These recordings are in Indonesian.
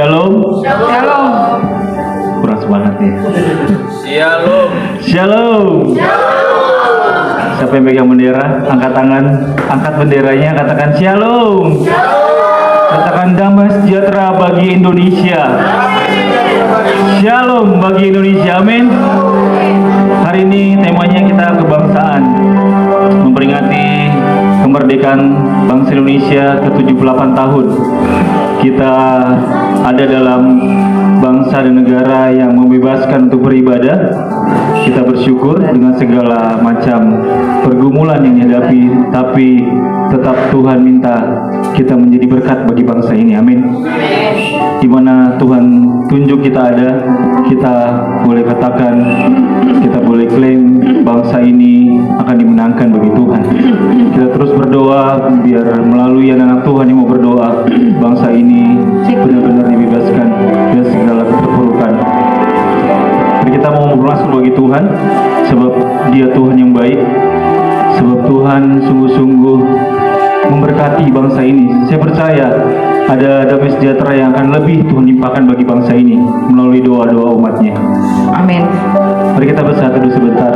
Shalom. Shalom. Kurang semangat ya. Shalom. Shalom. Siapa yang pegang bendera? Angkat tangan. Angkat benderanya. Katakan Shalom. Katakan damai sejahtera bagi Indonesia. Shalom bagi Indonesia. Amin. Hari ini temanya kita kebangsaan, memperingati kemerdekaan bangsa Indonesia ke-78 tahun. Kita ada dalam bangsa dan negara yang membebaskan untuk beribadah. Kita bersyukur dengan segala macam pergumulan yang dihadapi, tapi tetap Tuhan minta kita menjadi berkat bagi bangsa ini. Amin. Di mana Tuhan tunjuk kita ada, kita boleh katakan, kita boleh klaim bangsa ini akan dimenangkan bagi Tuhan. Kita terus berdoa biar melalui anak Tuhan yang mau berdoa, bangsa ini benar-benar dibebaskan dari segala keterpurukan. Kita mau bermasuk bagi Tuhan, sebab Dia Tuhan yang baik, sebab Tuhan sungguh-sungguh memberkati bangsa ini. Saya percaya ada damai sejahtera yang akan lebih Tuhan limpahkan bagi bangsa ini melalui doa-doa umatnya. Amin. Mari kita bersatu dulu sebentar.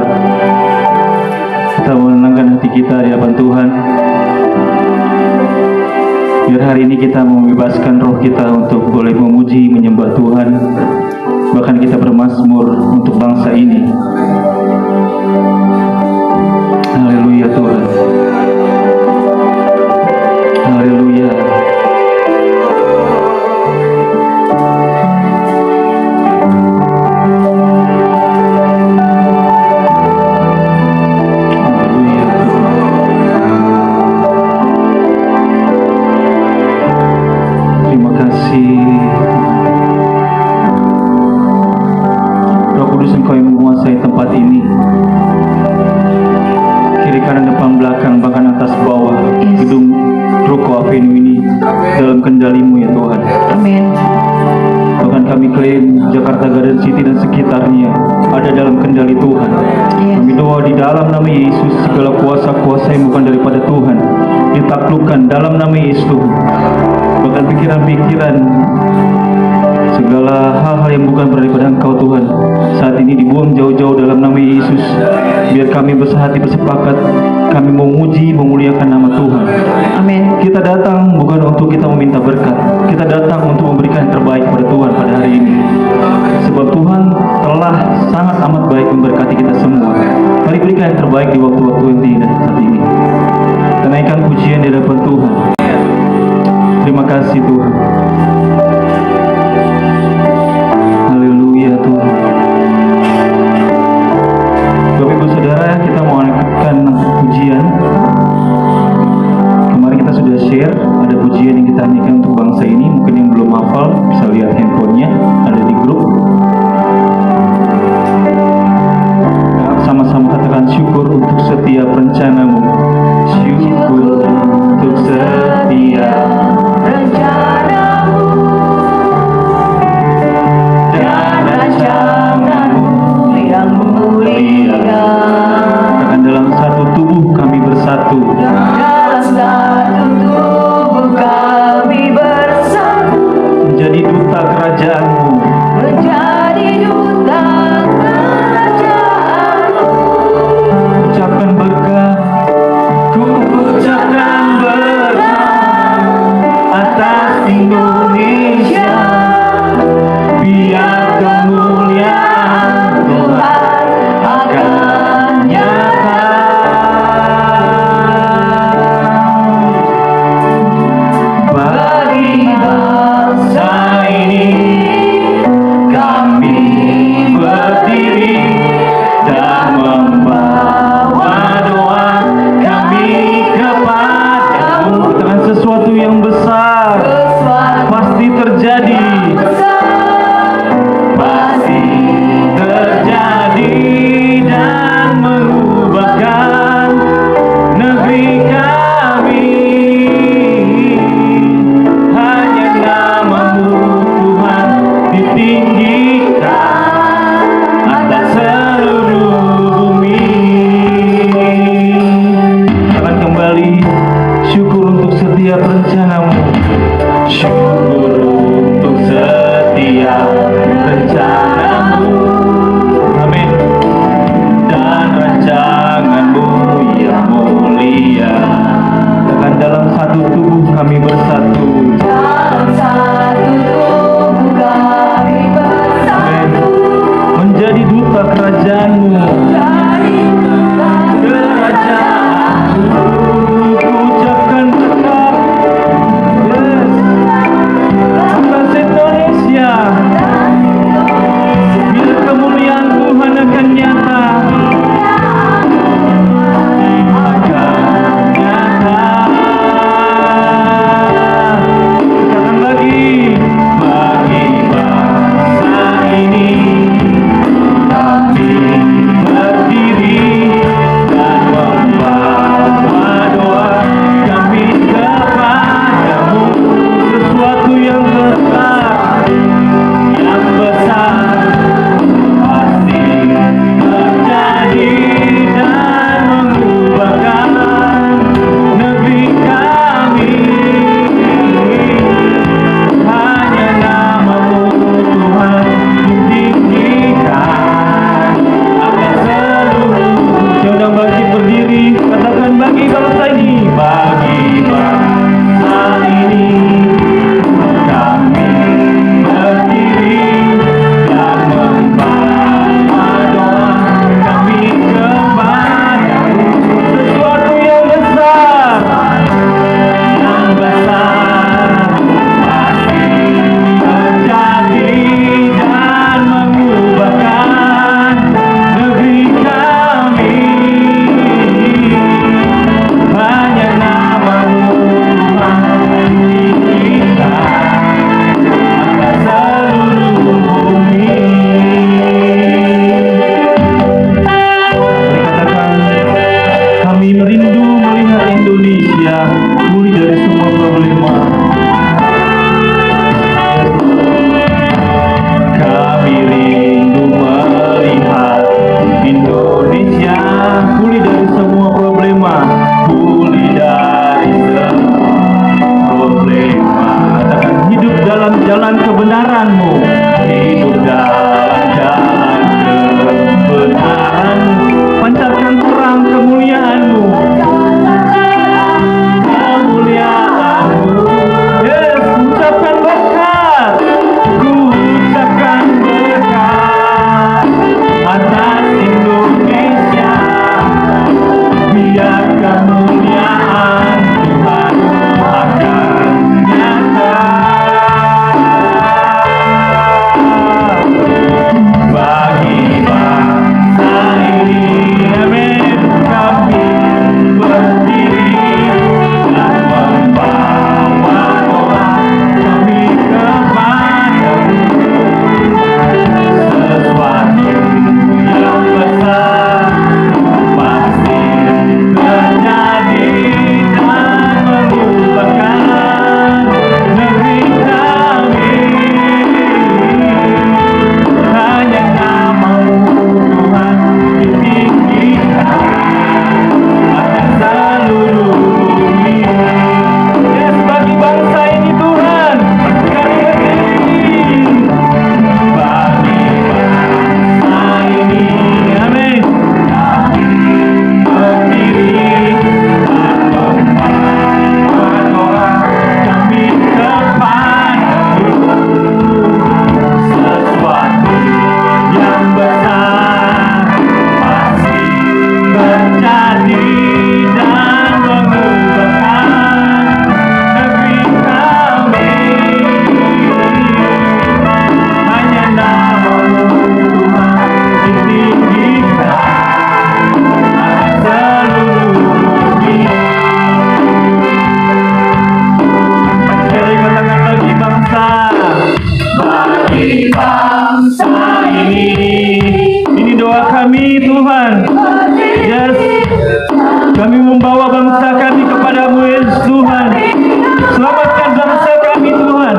Kita menenangkan hati kita di hadapan Tuhan. Biar hari ini kita membebaskan roh kita untuk boleh memuji, menyembah Tuhan. Bahkan kita bermazmur untuk bangsa ini. Haleluya Tuhan. Haleluya. Terima kasih. Roh Kudus, Engkau yang menguasai tempat ini, kiri kanan depan belakang bahkan atas bawah gedung Ruko Avenue ini dalam kendali-Mu ya Tuhan. Amin. Bahkan kami klaim Jakarta Garden City dan sekitarnya ada dalam kendali Tuhan. Kami doa di dalam nama Yesus, segala kuasa-kuasa yang bukan daripada Tuhan ditaklukkan dalam nama Yesus. Bahkan pikiran-pikiran, segala hal-hal yang bukan daripada Engkau Tuhan saat ini dibuang jauh-jauh dalam nama Yesus. Biar kami bersehati bersepakat, kami memuji, memuliakan nama Tuhan. Amin. Kita datang bukan untuk kita meminta berkat, kita datang untuk memberikan yang terbaik pada Tuhan pada hari ini. Sebab Tuhan telah sangat amat baik memberkati kita semua. Mari berikan yang terbaik di waktu-waktu yang indah saat ini. Kita naikkan pujian di hadapan Tuhan. Terima kasih Tuhan. Haleluya Tuhan. Bapak Ibu Saudara, kita mau angkatkan pujian. Kemarin kita sudah share, ada pujian yang kita nyanyikan untuk bangsa ini. Mungkin yang belum hafal bisa lihat handphonenya, ada di grup. Sama-sama katakan syukur untuk setiap rencana-Mu. Syukur untuk setiap rencana-Mu dan rancangan-Mu yang mulia. Katakan dalam satu tubuh kami bersatu. Dalam satu tubuh kami bersatu, Menjadi duta kerajaan-Mu. menjadi duta kerajaan-Mu. Ucapkan berkat, ku ucapkan berkat atas Indonesia. Biar kemuliaan Tuhan akan nyata. Bagi bangsa ini kami berdiri dan membawa doa kami kepadamu. Dengan sesuatu yang besar pasti terjadi. Pasti terjadi dan mengubahkan negeri kami. Hanya nama-Mu Tuhan ditinggikan atas seluruh bumi. Akan kembali syukur untuk setiap rencana-Mu. Syukur untuk setiap rencanamu. Amin. Dan rancanganmu yang mulia. Dengan dalam satu tubuh kami bersatu. Dalam satu tubuh kami bersatu. Menjadi duta kerajaanmu. Jadi duta Kerajaanmu. Ku ucapkan tetap. Yes. Bangsa Indonesia. Bila kemuliaan Tuhan akan nyata. Akan nyata. Katakan lagi. Bagi bangsa ini kami berdiri dan membawa doa kami kepadamu. Sesuatu yang besar pasti terjadi dan mengubahkan negeri kami. Hanya namamu Tuhan ditinggikan atas seluruh. Jangan bagi berdiri, katakan bagi bangsa ini, bagi bangsa ini kami berdiri dan membawa doa kami kepadamu. Sesuatu yang besar pasti terjadi dan mengubahkan negeri kami. Hanya namamu Tuhan ditinggikan atas seluruh bumi. Katakan, kami merindu melihat Indonesia pulih dari semua problema. Kami rindu melihat Indonesia pulih dari semua problema, pulih dari semua problema. Katakan, hidup dalam jalan kebenaran-Mu, hidup dalam jalan kebenaran-Mu, pancarkan terang kemuliaan-Mu, kemuliaan-Mu. Yes, ucapkan berkat, ku ucapkan berkat atas Indonesia. Biar kemuliaan Tuhan akan nyata. Bagi bangsa ini, amin, kami berdiri dan membawa doa kami kepadamu. Sesuatu yang besar pasti terjadi dan mengubahkan negeri kami. Hanya namamu Tuhan ditinggikan atas seluruh bumi. Yes, bagi bangsa ini Tuhan kami berdiri. Bagi bangsa ini, amin, kami berdiri dan membawa doa kami kepadamu. Sesuatu yang besar pasti terjadi dan mengubahkan negeri kami. Hanya namamu Tuhan ditinggikan atas seluruh bumi. Jadi katakan bagi bangsa ini. Ini doa kami Tuhan. Yes, kami membawa bangsa kami kepadamu Yesus Tuhan. Selamatkan bangsa kami Tuhan.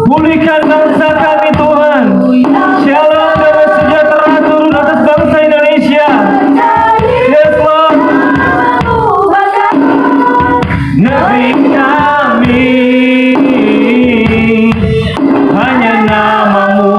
Pulihkan bangsa kami Tuhan. Shalom dan sejahtera turun atas bangsa Indonesia. Yes Lord. Negeri kami hanya namamu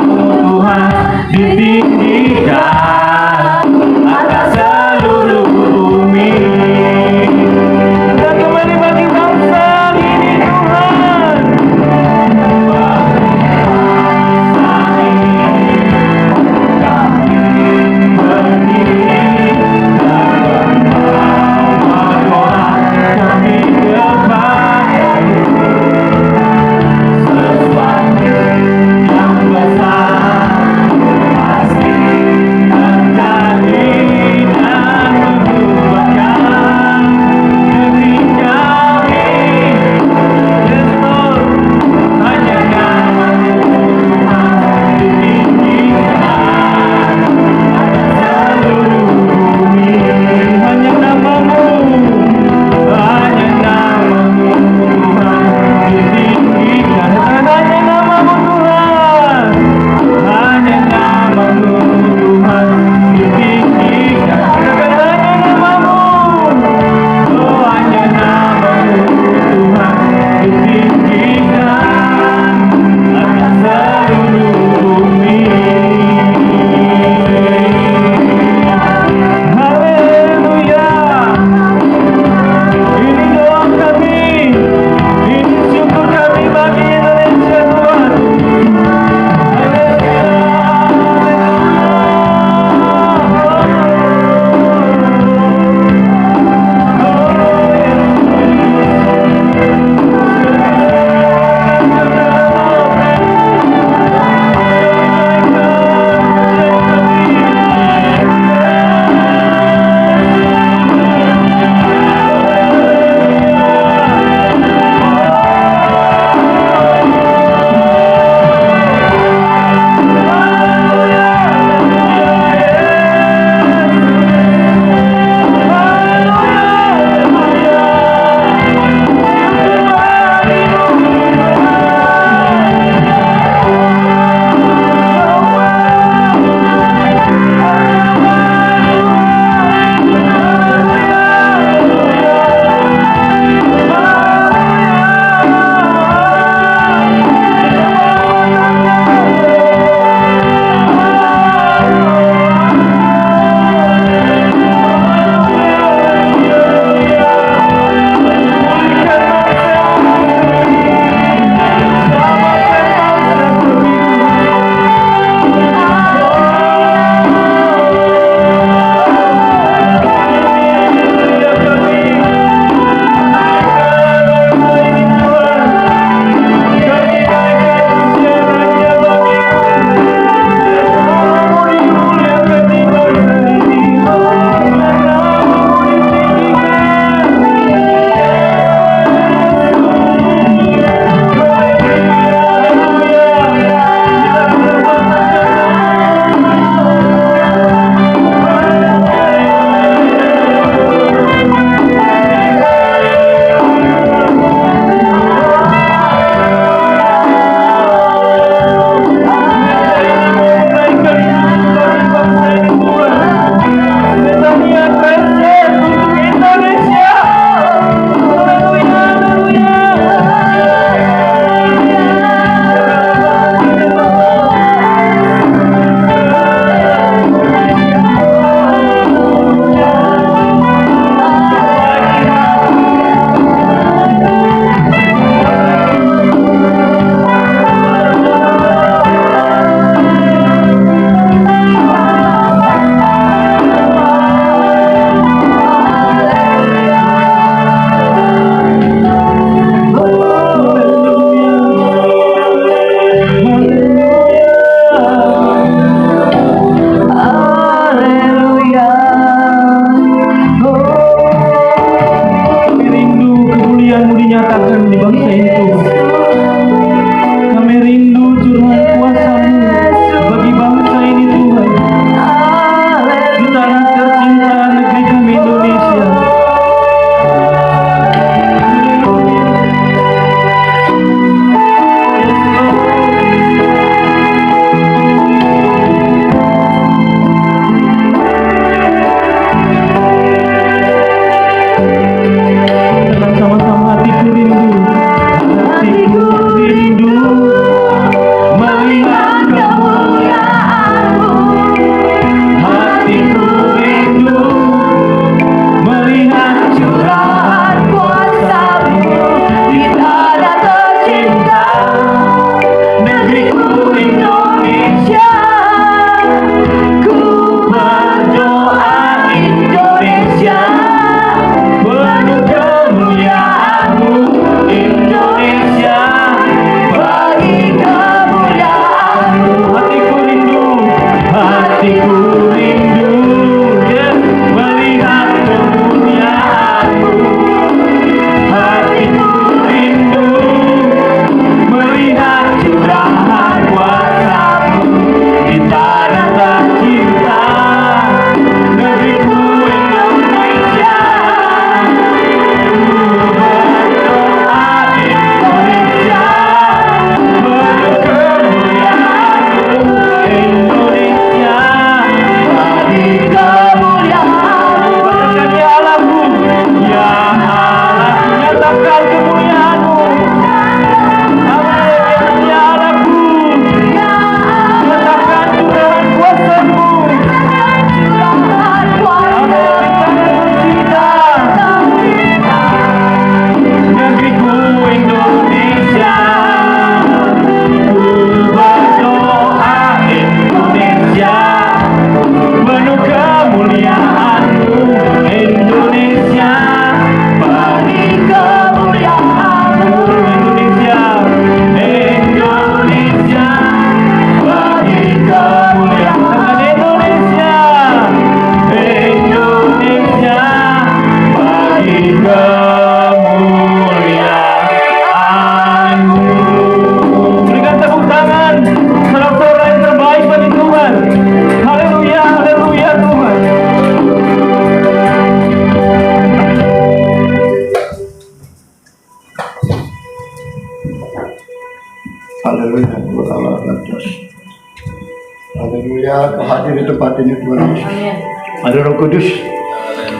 Haleluya, hadir di tempat ini Tuhan. Amin. Ada Roh Kudus,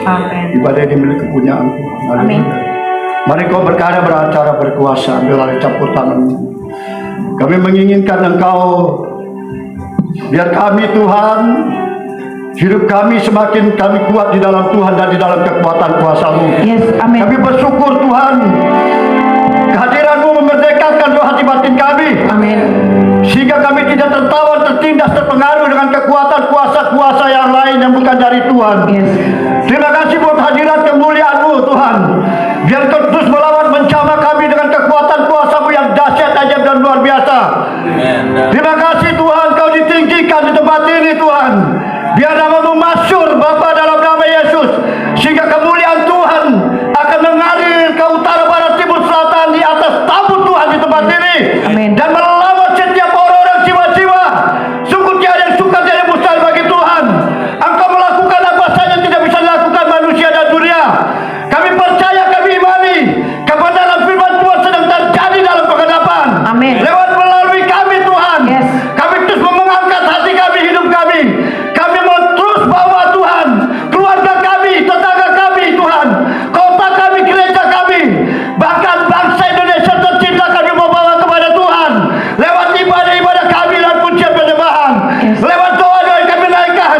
Amin. ibadah ini milik kepunyaan Tuhan. Amin. Haleluya. Mari kau berkarya beracara berkuasa, ambil alih campur tangan. Kami menginginkan Engkau, biar kami Tuhan, hidup kami semakin kami kuat di dalam Tuhan dan di dalam kekuatan kuasa-Mu. Yes, amin. Kami bersyukur Tuhan, kehadiran-Mu memerdekakan roh hati batin kami. Amin. Sehingga kami tidak tertawan, tertindas, terpengaruh dengan kekuatan kuasa-kuasa yang lain yang bukan dari Tuhan. Yes. Terima kasih buat hadirat kemuliaan-Mu Tuhan. Biar Kau terus melawan menjamah kami dengan kekuatan kuasa-Mu yang dahsyat, ajaib dan luar biasa. Terima kasih Tuhan, Kau ditinggikan di tempat ini Tuhan. Biar nama-Mu masyhur Bapa dalam nama Yesus. Sehingga kemuliaan Tuhan akan mengalir ke utara, barat, timur, selatan di atas tabut Tuhan di tempat ini. Amin. Dan melawan setiap orang-orang jiwa-jiwa. Sungguh tiada yang suka, tiada yang mustahil bagi Tuhan. Engkau melakukan apa saja tidak bisa dilakukan manusia dan dunia. Kami percaya, kami imani kebenaran firman Tuhan sedang terjadi dalam penghadapan. Amin. Lewat melalui kami Tuhan. Yes. Kami terus mengangkat hati kami, hidup kami. Kami mau terus bawa Tuhan keluarga kami, tetangga kami Tuhan, kota kami, gereja kami, bahkan bangsa Indonesia tercinta kami mau bawa kepada Tuhan. Lewat ibadah-ibadah kami dan pujian penyembahan. Yes. Lewat doa-doa yang kami naikkan.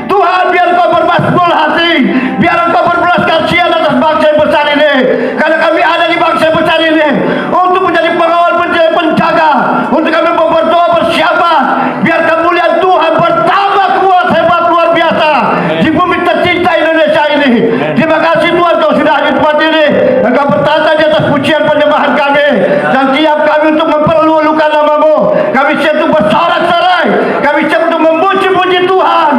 Tuhan, biar Kau bermasmur hati, biar Engkau berbelas kasihan atas bangsa yang besar ini. Karena kami ada di bangsa yang besar ini untuk menjadi pengawal, penjaga, untuk kami mau berdoa bersiapah, biar kemuliaan Tuhan bertambah kuat, hebat, luar biasa di bumi tercinta Indonesia ini. Terima kasih Tuhan, Kau sudah hadir di tempat ini. Engkau bertata di atas pujian penyembahan kami, dan siap kami untuk memperlulukan nama-Mu. Kami siap untuk bersorak-sorai, kami siap untuk memuji-puji Tuhan.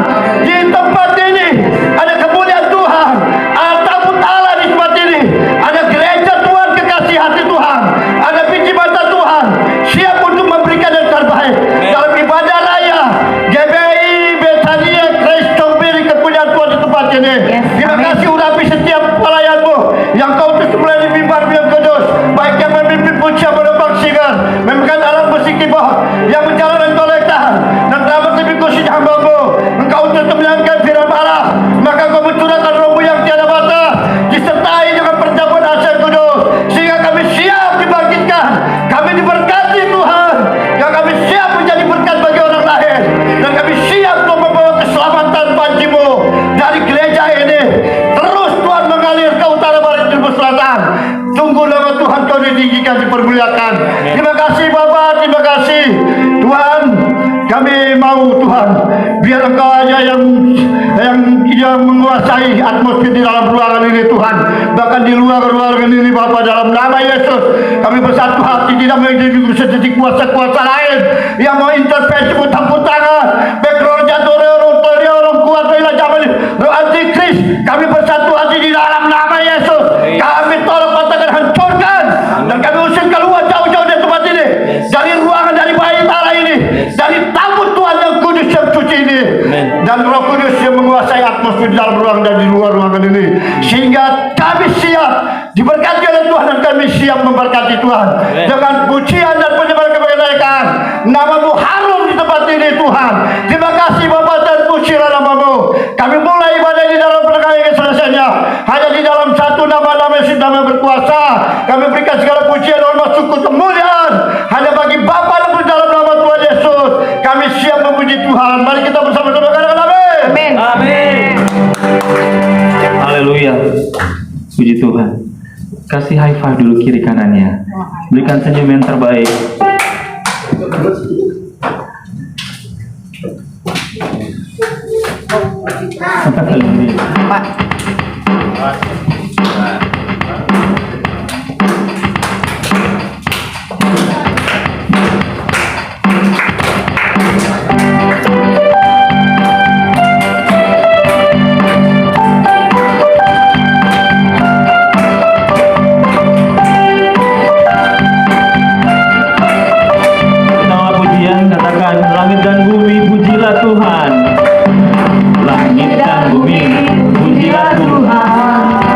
Di tempat ini ada kemuliaan Tuhan, ada tabut Allah di tempat ini, ada gereja Tuhan, kekasih hati Tuhan, ada biji mata Tuhan, siap untuk memberikan yang terbaik dalam ibadah raya GBI Betania Kristobiri, kepunyaan Tuhan di tempat ini. Yes, Terima amin. kasih urapi setiap pelayan-Mu yang Kau utus melalui mimbar yang kudus, baik yang memimpin pujian, menembak sigar, memainkan alat musik keyboard, yang menjalankan kolektan dan dapat lebih khusus hamba-Mu. Engkau utus menyampaikan firman Allah, maka Kau mencurahkan Roh-Mu yang tiada batas, disertai dengan perjamuan Asal Kudus, sehingga kami siap dibangkitkan, kami diberkati Tuhan, yang kami siap menjadi berkat bagi orang lain, dan kami siap untuk membawa keselamatan banjimu dari gereja ini. Terus Tuhan mengalir ke utara, barat, timur, selatan. Tunggu nama Tuhan Kau ditinggikan, dipermuliakan. Terima kasih Bapa, terima kasih Tuhan. Kami mau Tuhan, biar Engkau aja yang menguasai atmosfer di dalam ruangan ini Tuhan, bahkan di luar ruangan ini Bapa, dalam nama Yesus kami bersatu hati, tidak menjadi seperti kuasa-kuasa lain yang mau intervensi, campur tangan, background jatuh orang kuat zaman roh antikris. Kami bersatu hati di dalam nama Yesus. Kami tolong katakan hancurkan, dan kami usir keluar jauh-jauh dari tempat ini, dari ruangan, dari bait Allah ini, dari tabut Tuhan yang kudus, yang suci ini, dan Roh Kudus yang menguasai atmosfer di dalam ruangan dan di luar ruangan ini, sehingga kami siap diberkati oleh Tuhan, dan kami siap memberkati Tuhan dengan pujian dan penyembahan kemuliaan. Nama-Mu harum di tempat ini Tuhan. Terima kasih Bapa, dan pujilah nama-Mu. Kami mulai ibadah di dalam perkara yang selesainya hanya di dalam satu nama-nama yang sudah berkuasa. Kami berikan segala pujian, hormat, syukur, kemuliaan hanya bagi Bapa dan di dalam nama Tuhan Yesus. Kami siap memuji Tuhan. Mari kita bersama-sama katakan amin. Amin. Amin. Haleluya. Puji Tuhan. Kasih high five dulu kiri kanannya. Berikan senyum yang terbaik. Pak. Nama pujian katakan, langit dan bumi pujilah Tuhan. Langit dan bumi pujilah Tuhan.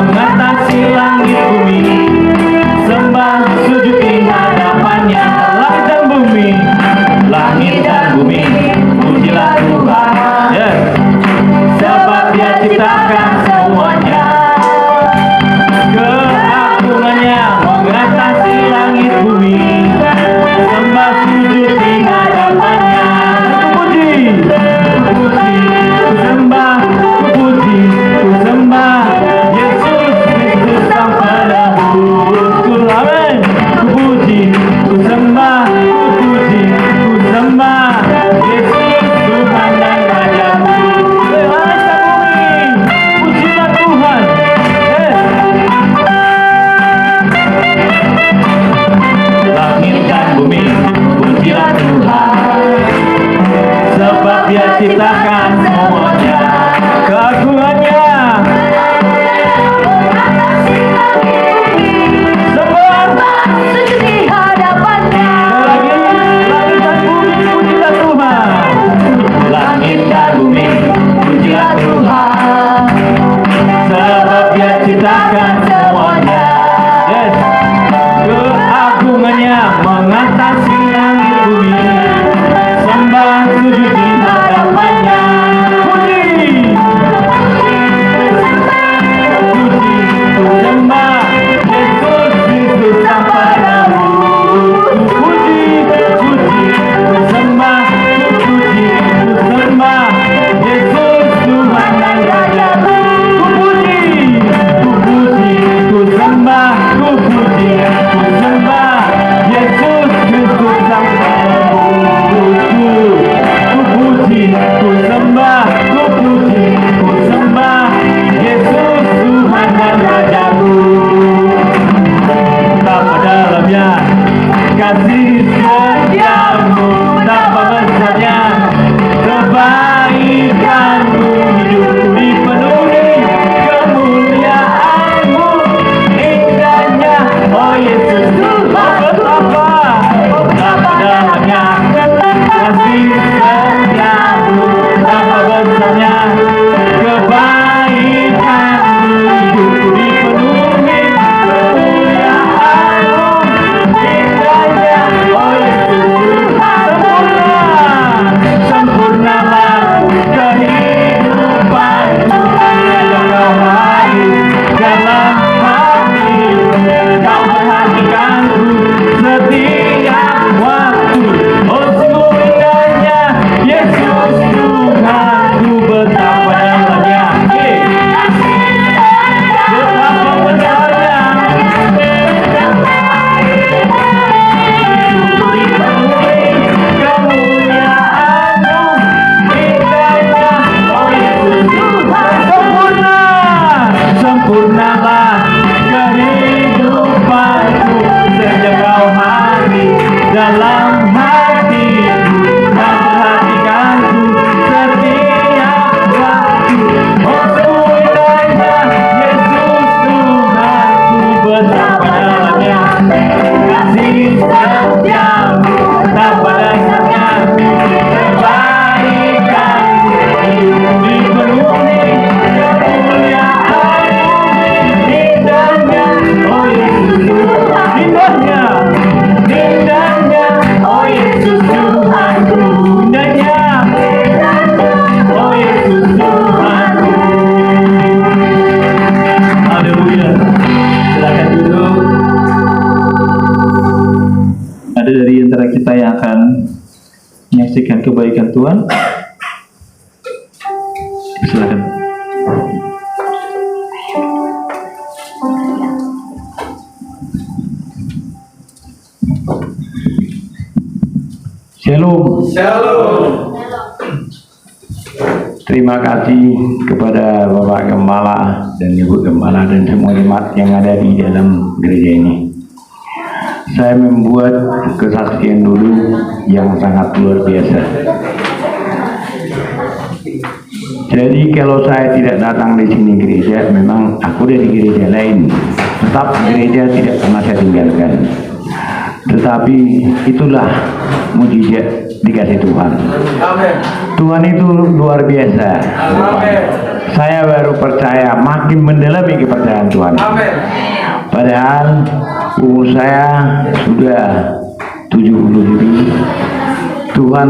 mengatasi langit bumi. Sembah sujud di hadapannya, langit dan bumi, pujilah Tuhan. Yes. Sebab Dia ciptakan semuanya. Keagungannya mengatasi langit bumi. Sembah sujud di hadapannya. Puji, puji, ku sembah, ku puji, ku sembah Yesus Kristus Sang Penebus. Amin. Ku puji, ku sembah, ku puji, ku sembah Yesus Tuhan dan Rajaku. Langit dan bumi, pujilah Tuhan. Langit dan bumi, pujilah Tuhan. Sebab Dia ciptakan semuanya. Keagungannya sembah sujud di hadapannya. langit dan bumi, pujilah Tuhan. Langit dan bumi, pujilah Tuhan. Sebab Dia ciptakan semuanya. Yes. Keagungannya mengatasi langit bumi. Sembah sujud di hadapannya. Puji, puji, ku sembah Yesus Kristus Sang Penebus. Puji, puji, ku sembah, ku puji, ku sembah Yesus Tuhan dan Rajaku. Ku puji, ku puji, ku sembah, ku puji, ku sembah Yesus Kristus Sang Penebusku. Ku puji, ku sembah, ku puji, ku sembah Yesus Tuhan dan Rajaku. Betapa dalamnya kasih setiamu, betapa besarnya kebaikanmu. Hidupku dipenuhi kemuliaanmu, indahnya oh Yesus. Betapa dalamnya kasih setiamu, betapa besarnya kebaikanmu. Hidupku dipenuhi kemuliaanmu, indahnya oh Yesus. Sempurnalah kehidupanku, sejak Kau hadir dalam hatiku. Kau perhatikanku setiap waktu. Oh sungguh indahnya Yesus Tuhanku. Betapa dalamnya, betapa besarnya hidupku dipenuhi kemuliaanmu, indahnya oh Yesus Tuhan. Sempurnalah kehidupanku, sejak Kau hadir dalam hatiku. Kau perhatikanku setiap waktu. Oh sungguh indahnya Yesus Tuhanku. Betapa dalamnya kasih setiamu, betapa dasarnya kebaikanmu. Hidupku dipenuhi kemuliaanmu, indahnya oh Yesus Tuhan. Indahnya, indahnya oh Yesus Tuhanku. Indahnya oh Yesus Tuhanku. Haleluya. Silakan duduk. Ada dari antara kita yang akan menyaksikan kebaikan Tuhan? Silakan. Shalom. Shalom. Terima kasih kepada Bapak Gembala dan Ibu Gembala dan semua jemaat yang ada di dalam gereja ini. Saya membuat kesaksian dulu yang sangat luar biasa. Jadi kalau saya tidak datang di sini gereja, memang aku dari gereja lain. Tetap gereja tidak pernah saya tinggalkan. Tetapi itulah mujizat dikasih Tuhan. Amin. Tuhan itu luar biasa. Amin. Saya baru percaya, makin mendalami kepercayaan Tuhan. Amin. Padahal umur saya sudah 70 lebih. Tuhan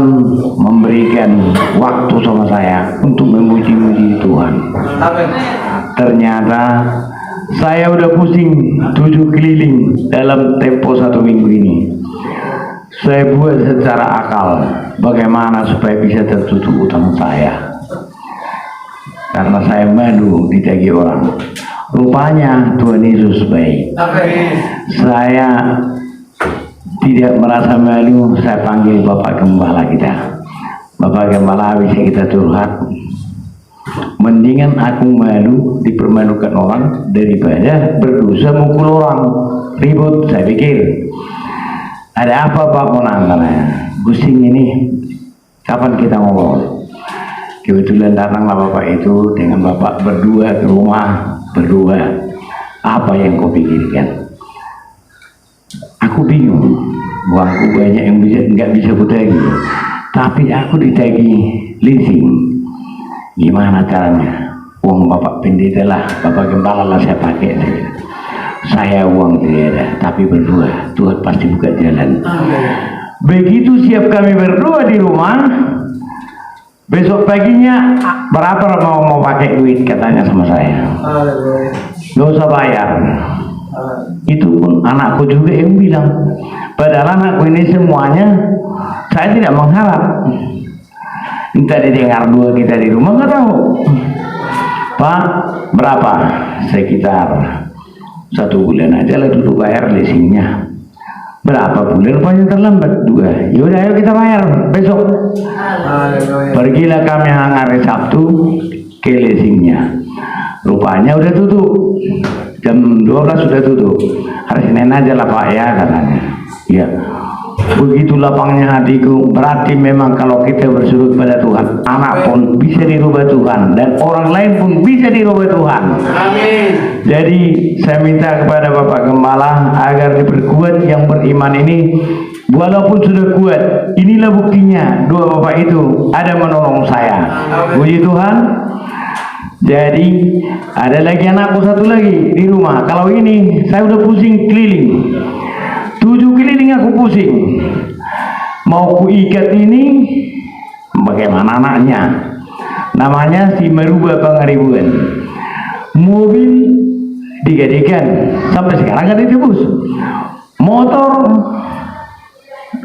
memberikan waktu sama saya untuk memuji-muji Tuhan. Amin. Ternyata saya udah pusing 7 keliling dalam tempo 1 minggu ini. Saya buat secara akal bagaimana supaya bisa tertutup utang saya. Karena saya malu ditagih orang. Rupanya Tuhan Yesus baik. Amin. Saya tidak merasa malu, saya panggil Bapak Gembala kita. Bapak Gembala, bisa kita curhat. Mendingan aku malu dipermalukan orang daripada berdosa mukul orang, ribut. Saya pikir, ada apa Pak Monang? Pusing ini, kapan kita ngobrol? Kebetulan datanglah Bapak itu dengan Bapak berdua ke rumah, berdua. Apa yang kau pikirkan? Aku bingung, uangku banyak yang nggak bisa kutagih, tapi aku ditagih leasing. Gimana caranya? Uang Bapak pendeta lah, Bapak Gembala lah saya pakai. Saya uang tidak ada, tapi berdua Tuhan pasti buka jalan. Begitu siap kami berdua di rumah, besok paginya berapa mau pakai duit katanya sama saya. Gak usah bayar. Itu pun anakku juga yang bilang. Padahal anakku ini semuanya saya tidak mengharap. Entah didengar dua kita di rumah nggak tahu. Pak, berapa? Sekitar 1 bulan aja lah dulu bayar leasingnya. Berapa bulan rupanya terlambat? 2. Yaudah ayo kita bayar besok. Pergilah kami hari Sabtu ke leasingnya. Rupanya udah tutup. Jam 12 sudah tutup. Hari Senin aja lah Pak ya katanya. Ya. Begitu lapangnya hatiku. Berarti memang kalau kita bersurut pada Tuhan, anak pun bisa dirubah Tuhan dan orang lain pun bisa dirubah Tuhan. Amin. Jadi saya minta kepada Bapak Gembala agar diperkuat yang beriman ini. Walaupun sudah kuat, inilah buktinya dua Bapak itu ada menolong saya. Puji Tuhan. Jadi ada lagi anakku satu lagi di rumah. Kalau ini saya udah pusing keliling, 7 keliling aku pusing. Mau ku ikat ini bagaimana anaknya? Namanya si Merubah Pangaribuan. Mobil digadekan sampai sekarang nggak ditebus. Motor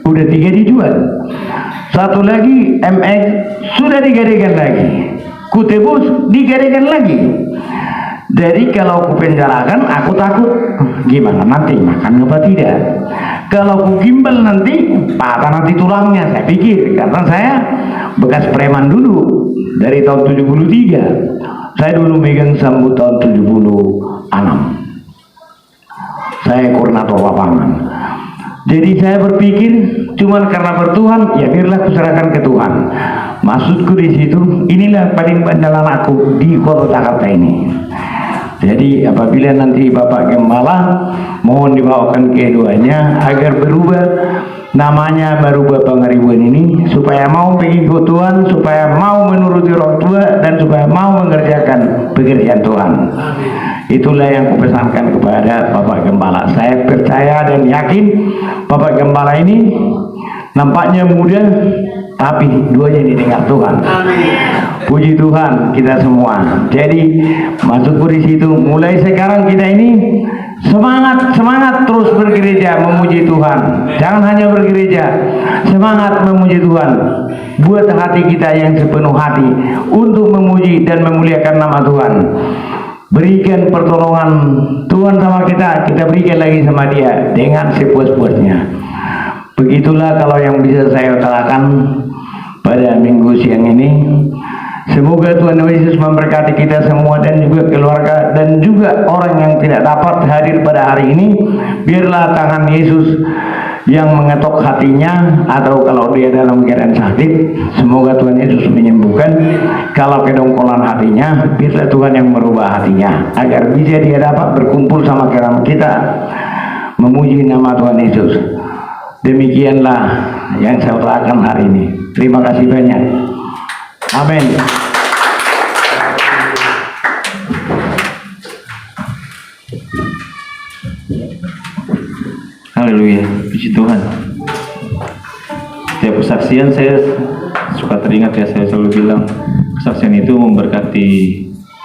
udah 3 dijual. Satu lagi MX sudah digadekan lagi. Ku tebus digadekan lagi. Jadi kalau ku penjarakan aku takut gimana nanti makan apa tidak. Kalau ku gimbal nanti patah nanti tulangnya. Saya pikir karena saya bekas preman dulu dari tahun 73. Saya dulu megang sambut tahun 76. Saya koordinator lapangan. Jadi saya berpikir cuman karena bertuhan ya biarlah kuserahkan ke Tuhan. Maksudku di situ inilah paling andalan aku di kota Jakarta ini. Jadi apabila nanti Bapak Gembala mohon dibawakan keduanya agar berubah namanya Merubah Pangaribuan ini supaya mau mengikut Tuhan, supaya mau menuruti orang tua dan supaya mau mengerjakan pekerjaan Tuhan. Itulah yang kupesankan kepada Bapak Gembala. Saya percaya dan yakin Bapak Gembala ini nampaknya muda tapi duanya didengar Tuhan. Puji Tuhan kita semua. Jadi maksudku di situ mulai sekarang kita ini semangat terus bergereja memuji Tuhan. Jangan hanya bergereja, semangat memuji Tuhan. Buat hati kita yang sepenuh hati untuk memuji dan memuliakan nama Tuhan. Berikan pertolongan Tuhan sama kita, kita berikan lagi sama Dia dengan sepuas-puasnya. Begitulah kalau yang bisa saya utarakan pada minggu siang ini. Semoga Tuhan Yesus memberkati kita semua dan juga keluarga dan juga orang yang tidak dapat hadir pada hari ini. Biarlah tangan Yesus yang mengetok hatinya, atau kalau dia dalam keadaan sakit, semoga Tuhan Yesus menyembuhkan. Kalau kedongkolan hatinya, biarlah Tuhan yang merubah hatinya agar bisa dia dapat berkumpul sama kita memuji nama Tuhan Yesus. Demikianlah yang saya utarakan hari ini. Terima kasih banyak. Amin. Haleluya, puji Tuhan. Setiap kesaksian saya suka teringat ya, saya selalu bilang kesaksian itu memberkati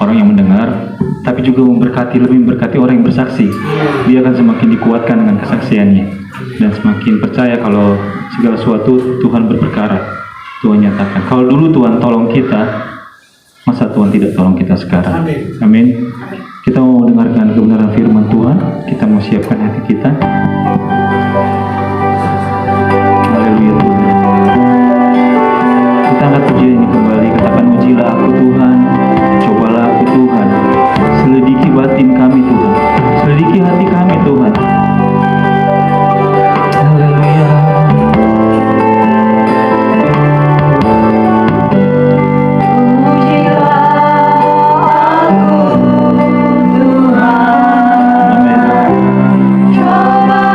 orang yang mendengar, tapi juga lebih memberkati orang yang bersaksi. Dia akan semakin dikuatkan dengan kesaksiannya dan semakin percaya kalau segala sesuatu Tuhan berperkara, Tuhan nyatakan. Kalau dulu Tuhan tolong kita, masa Tuhan tidak tolong kita sekarang? Amin. Kita mau mendengarkan kebenaran firman Tuhan, kita mau siapkan hati kita. Haleluya Tuhan. Kita angkat pujian ini kembali, katakan ujilah aku Tuhan, cobalah aku Tuhan, selidiki batin kami Tuhan, selidiki hati kami Tuhan. Haleluya. Pujilah aku Tuhan, Amin. coba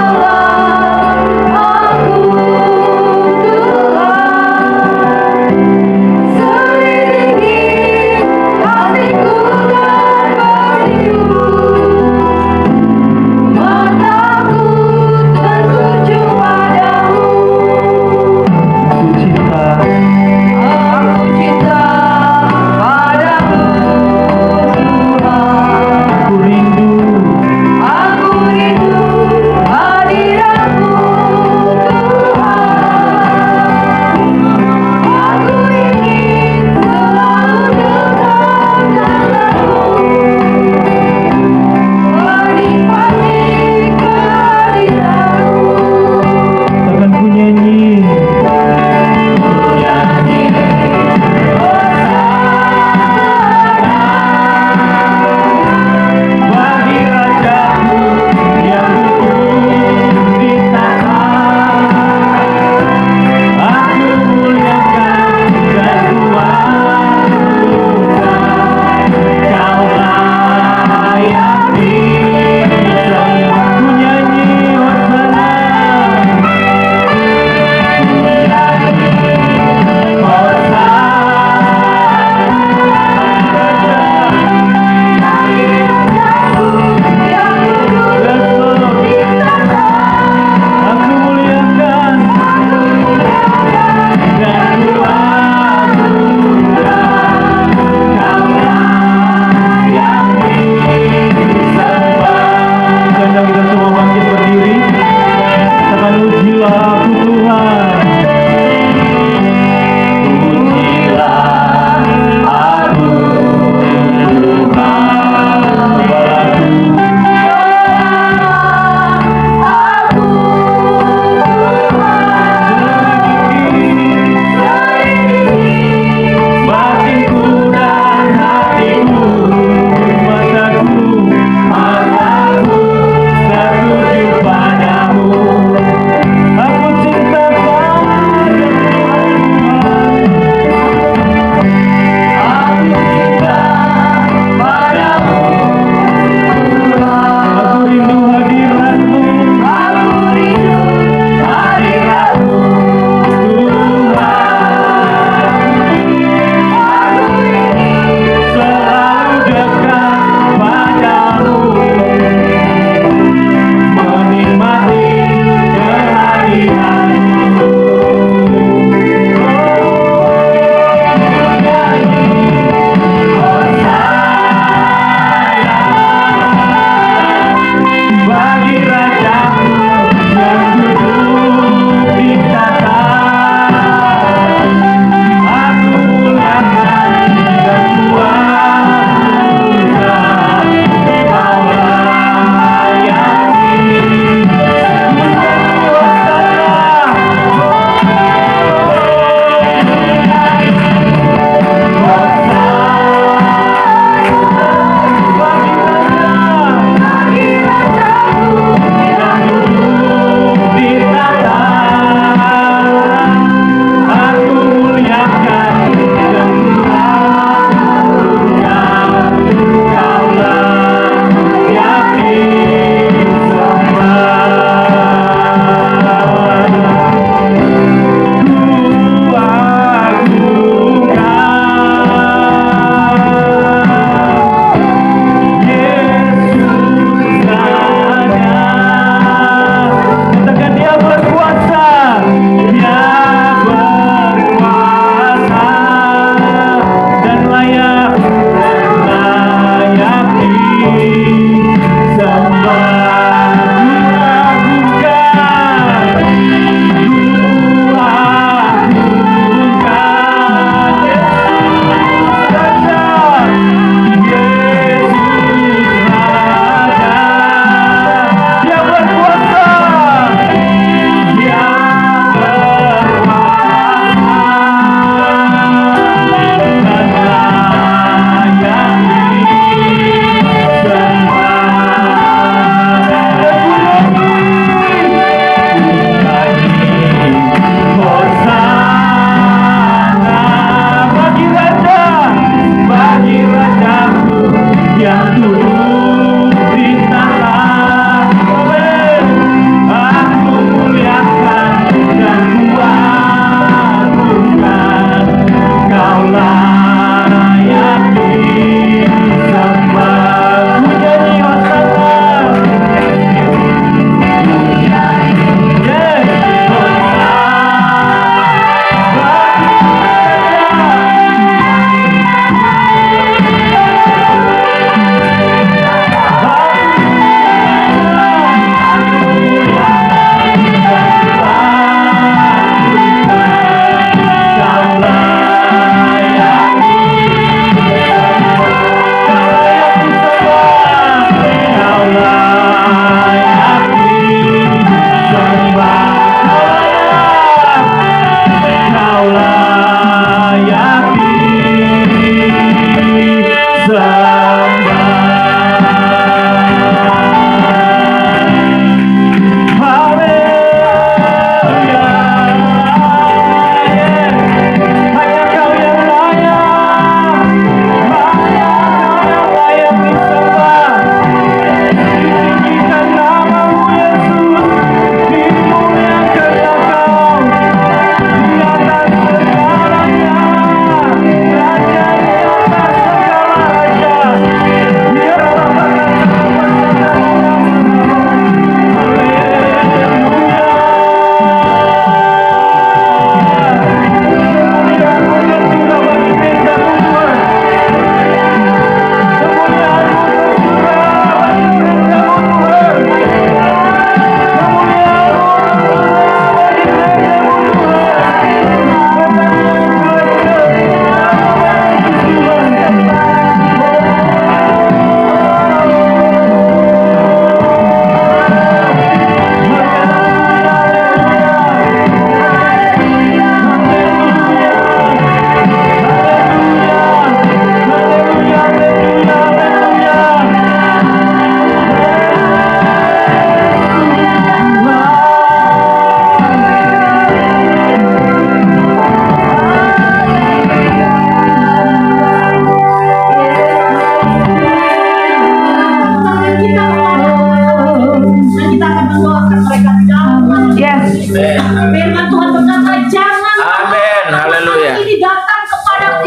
Firman Tuhan berkata, jangan Amin. Haleluya. ini datang kepadamu.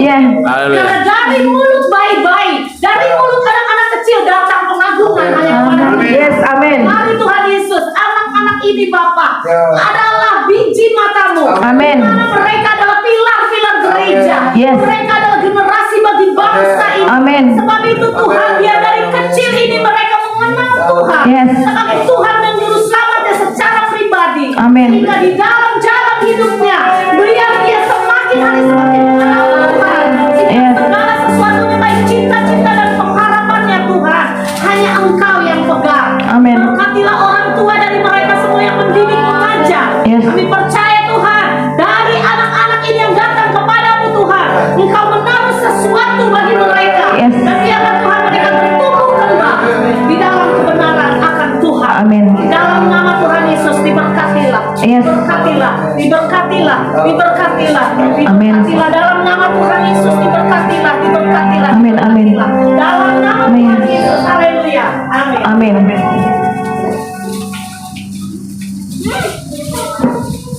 Haleluya. Karena dari mulut baik-baik, dari mulut anak-anak kecil datang pengagungan hanya kepadamu. Yes, amin. Mari Tuhan Yesus, anak-anak ini Bapa adalah biji matamu. Amin. Karena mereka adalah pilar-pilar gereja. Yes. Mereka adalah generasi bagi bangsa ini. Amin. Sebab itu Tuhan, biar dari kecil ini mereka mengenal Tuhan. Yes. Sebagai Tuhan dan Juru Selamatnya secara pribadi. Amin. Sehingga di dalam jalan hidupnya, biar dia semakin hari semakin mengenal Tuhan. Yes. Segala sesuatunya baik cita-cita dan pengharapannya Tuhan, hanya Engkau yang pegang. Amin. Berkatilah orang tua dari mereka semua yang mendidik mengajar. Yes. Kami percaya Tuhan, dari anak-anak ini yang datang kepadamu Tuhan, Engkau menaruh sesuatu bagi mereka. Yes. Dan biarlah Tuhan mereka bertumbuh kembang di dalam kebenaran akan Tuhan. Amin. Di dalam nama Tuhan Yesus diberkatilah. Yes. Diberkatilah, diberkatilah, diberkatilah, Amin. diberkatilah. Dalam nama Tuhan Yesus diberkatilah, diberkatilah. Amin, amin. diberkatilah. Dalam nama Amin. Tuhan Yesus, haleluya. Amin. Amin.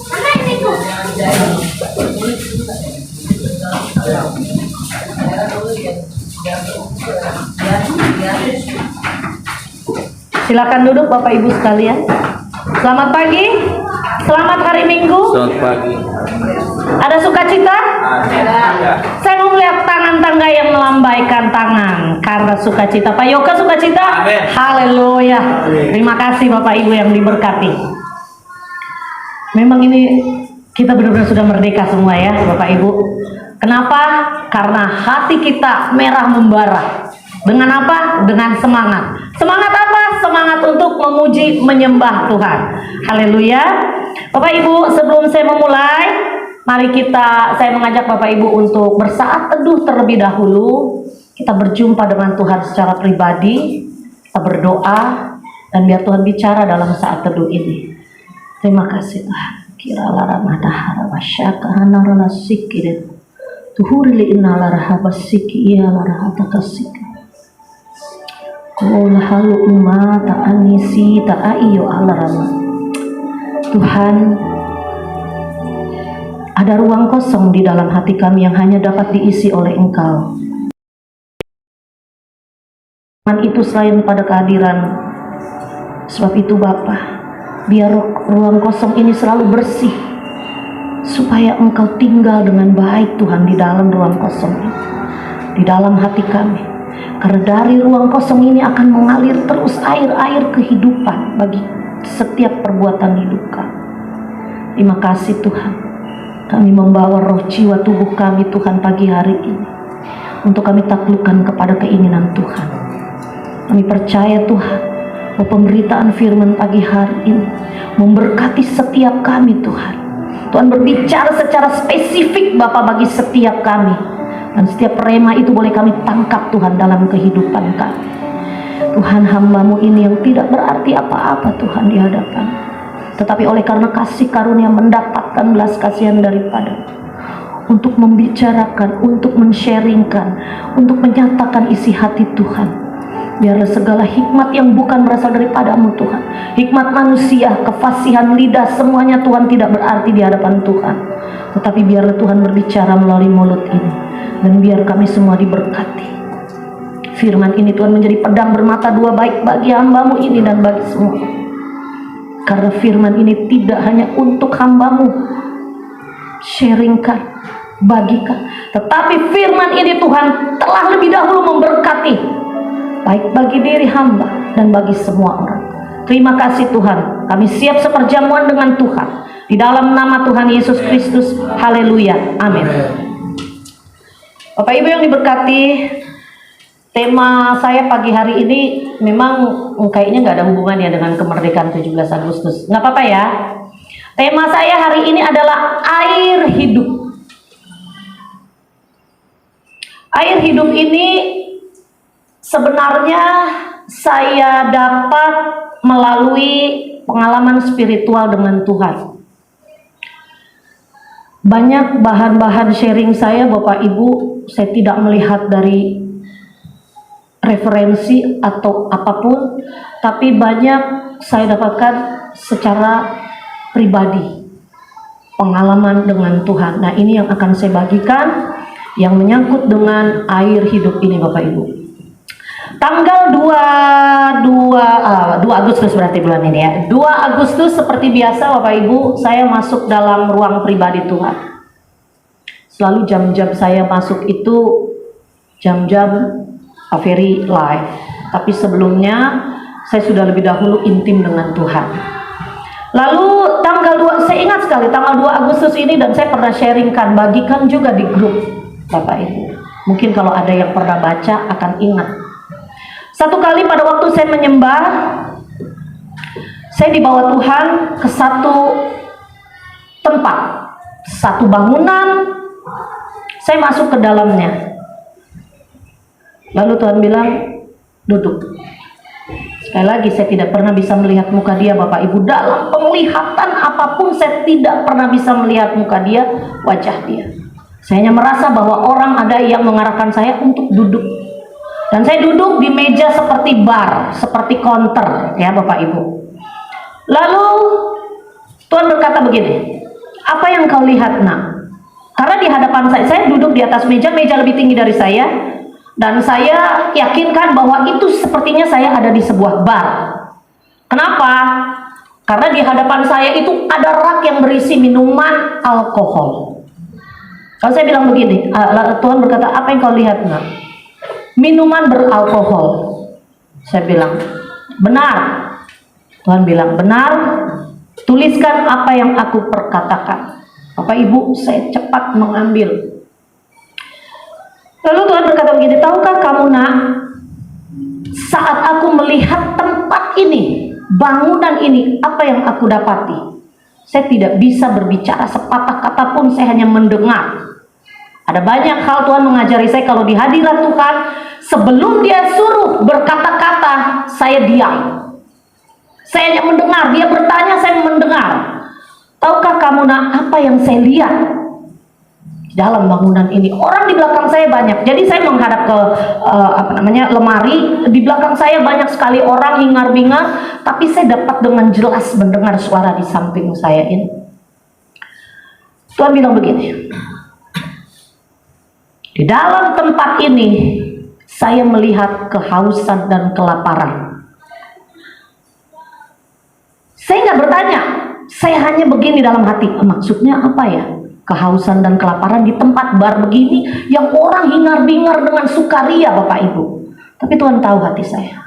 Mana ini tuh? Silakan duduk Bapak Ibu sekalian. Selamat pagi. Selamat hari Minggu. Selamat pagi. Ada sukacita? Saya mau melihat tangan tangga yang melambaikan tangan karena sukacita. Pak Yoga sukacita? Amin. Haleluya. Terima kasih Bapak Ibu yang diberkati. Memang ini kita benar-benar sudah merdeka semua ya Bapak Ibu. Kenapa? Karena hati kita merah membara. Dengan apa? Dengan semangat. Semangat apa? Semangat untuk memuji, menyembah Tuhan. Haleluya. Bapak Ibu, sebelum saya memulai, mari saya mengajak Bapak Ibu untuk bersaat teduh terlebih dahulu. Kita berjumpa dengan Tuhan secara pribadi, kita berdoa, dan biar Tuhan bicara dalam saat teduh ini. Terima kasih Tuhan. Kira lara madahara wasyaka hanarana sikirin. Tuhurili inalara habasiki iya lara hatakasiki. Kola halu umma ta'anisi ta'aiyo alarama. Tuhan, ada ruang kosong di dalam hati kami yang hanya dapat diisi oleh Engkau. Itu selain pada kehadiran. Sebab itu Bapa, biar ruang kosong ini selalu bersih, supaya Engkau tinggal dengan baik Tuhan di dalam ruang kosong ini, di dalam hati kami. Karena dari ruang kosong ini akan mengalir terus air-air kehidupan bagi setiap perbuatan hidup kami. Terima kasih Tuhan. Kami membawa roh jiwa tubuh kami Tuhan pagi hari ini untuk kami taklukkan kepada keinginan Tuhan. Kami percaya Tuhan bahwa pemberitaan firman pagi hari ini memberkati setiap kami Tuhan. Tuhan berbicara secara spesifik Bapa bagi setiap kami. Dan setiap rema itu boleh kami tangkap Tuhan dalam kehidupan kami. Tuhan, hamba-Mu ini yang tidak berarti apa-apa Tuhan di hadapan, tetapi oleh karena kasih karunia mendapatkan belas kasihan daripada untuk membicarakan, untuk men-sharingkan, untuk menyatakan isi hati Tuhan. Biarlah segala hikmat yang bukan berasal daripada-Mu Tuhan, hikmat manusia, kefasihan lidah, semuanya Tuhan tidak berarti di hadapan Tuhan. Tetapi biarlah Tuhan berbicara melalui mulut ini. Dan biar kami semua diberkati. Firman ini Tuhan menjadi pedang bermata dua baik bagi hamba-Mu ini dan bagi semua. Karena firman ini tidak hanya untuk hamba-Mu sharingkan, bagikan, tetapi firman ini Tuhan telah lebih dahulu memberkati baik bagi diri hamba dan bagi semua orang. Terima kasih Tuhan. Kami siap seperjamuan dengan Tuhan di dalam nama Tuhan Yesus Kristus. Haleluya. Amin. Bapak Ibu yang diberkati, tema saya pagi hari ini memang kayaknya nggak ada hubungannya dengan kemerdekaan 17 Agustus. Nggak apa-apa ya. Tema saya hari ini adalah air hidup. Air hidup ini sebenarnya saya dapat melalui pengalaman spiritual dengan Tuhan. Banyak bahan-bahan sharing saya Bapak Ibu, saya tidak melihat dari referensi atau apapun, tapi banyak saya dapatkan secara pribadi, pengalaman dengan Tuhan. Nah, ini yang akan saya bagikan, yang menyangkut dengan air hidup ini Bapak Ibu. Tanggal 2 Agustus berarti bulan ini ya. 2 Agustus seperti biasa Bapak Ibu, saya masuk dalam ruang pribadi Tuhan. Selalu jam-jam saya masuk itu jam-jam very live. Tapi sebelumnya saya sudah lebih dahulu intim dengan Tuhan. Lalu tanggal 2, saya ingat sekali tanggal 2 Agustus ini, dan saya pernah sharingkan, bagikan juga di grup Bapak Ibu. Mungkin kalau ada yang pernah baca akan ingat. Satu kali pada waktu saya menyembah, saya dibawa Tuhan ke satu tempat, satu bangunan, saya masuk ke dalamnya. Lalu Tuhan bilang, duduk. Sekali lagi, saya tidak pernah bisa melihat muka dia Bapak Ibu. Dalam penglihatan apapun saya tidak pernah bisa melihat muka dia, wajah dia. Saya hanya merasa bahwa orang ada yang mengarahkan saya untuk duduk. Dan saya duduk di meja seperti bar, seperti counter ya Bapak Ibu. Lalu Tuhan berkata begini, apa yang kau lihat nak? Karena di hadapan saya duduk di atas meja lebih tinggi dari saya. Dan saya yakinkan bahwa itu sepertinya saya ada di sebuah bar. Kenapa? Karena di hadapan saya itu ada rak yang berisi minuman alkohol. Kalau saya bilang begini, Tuhan berkata, apa yang kau lihat, nak? Minuman beralkohol. Saya bilang, benar. Tuhan bilang, benar. Tuliskan apa yang aku perkatakan. Bapak Ibu, saya cepat mengambil. Lalu Tuhan berkata begini, tahukah kamu, nak, saat aku melihat tempat ini, bangunan ini, apa yang aku dapati? Saya tidak bisa berbicara sepatah kata pun, saya hanya mendengar. Ada banyak hal Tuhan mengajari saya kalau di hadirat Tuhan, sebelum dia suruh berkata-kata, saya diam. Saya hanya mendengar, dia bertanya, saya mendengar. Tahukah kamu, nak, apa yang saya lihat di dalam bangunan ini? Orang di belakang saya banyak. Jadi saya menghadap ke lemari. Di belakang saya banyak sekali orang hingar-bingar, tapi saya dapat dengan jelas mendengar suara di samping saya ini. Tuhan bilang begini, di dalam tempat ini saya melihat kehausan dan kelaparan. Saya nggak bertanya, saya hanya begini dalam hati, maksudnya apa ya? Kehausan dan kelaparan di tempat bar begini yang orang hingar-bingar dengan sukaria, Bapak Ibu. Tapi Tuhan tahu hati saya.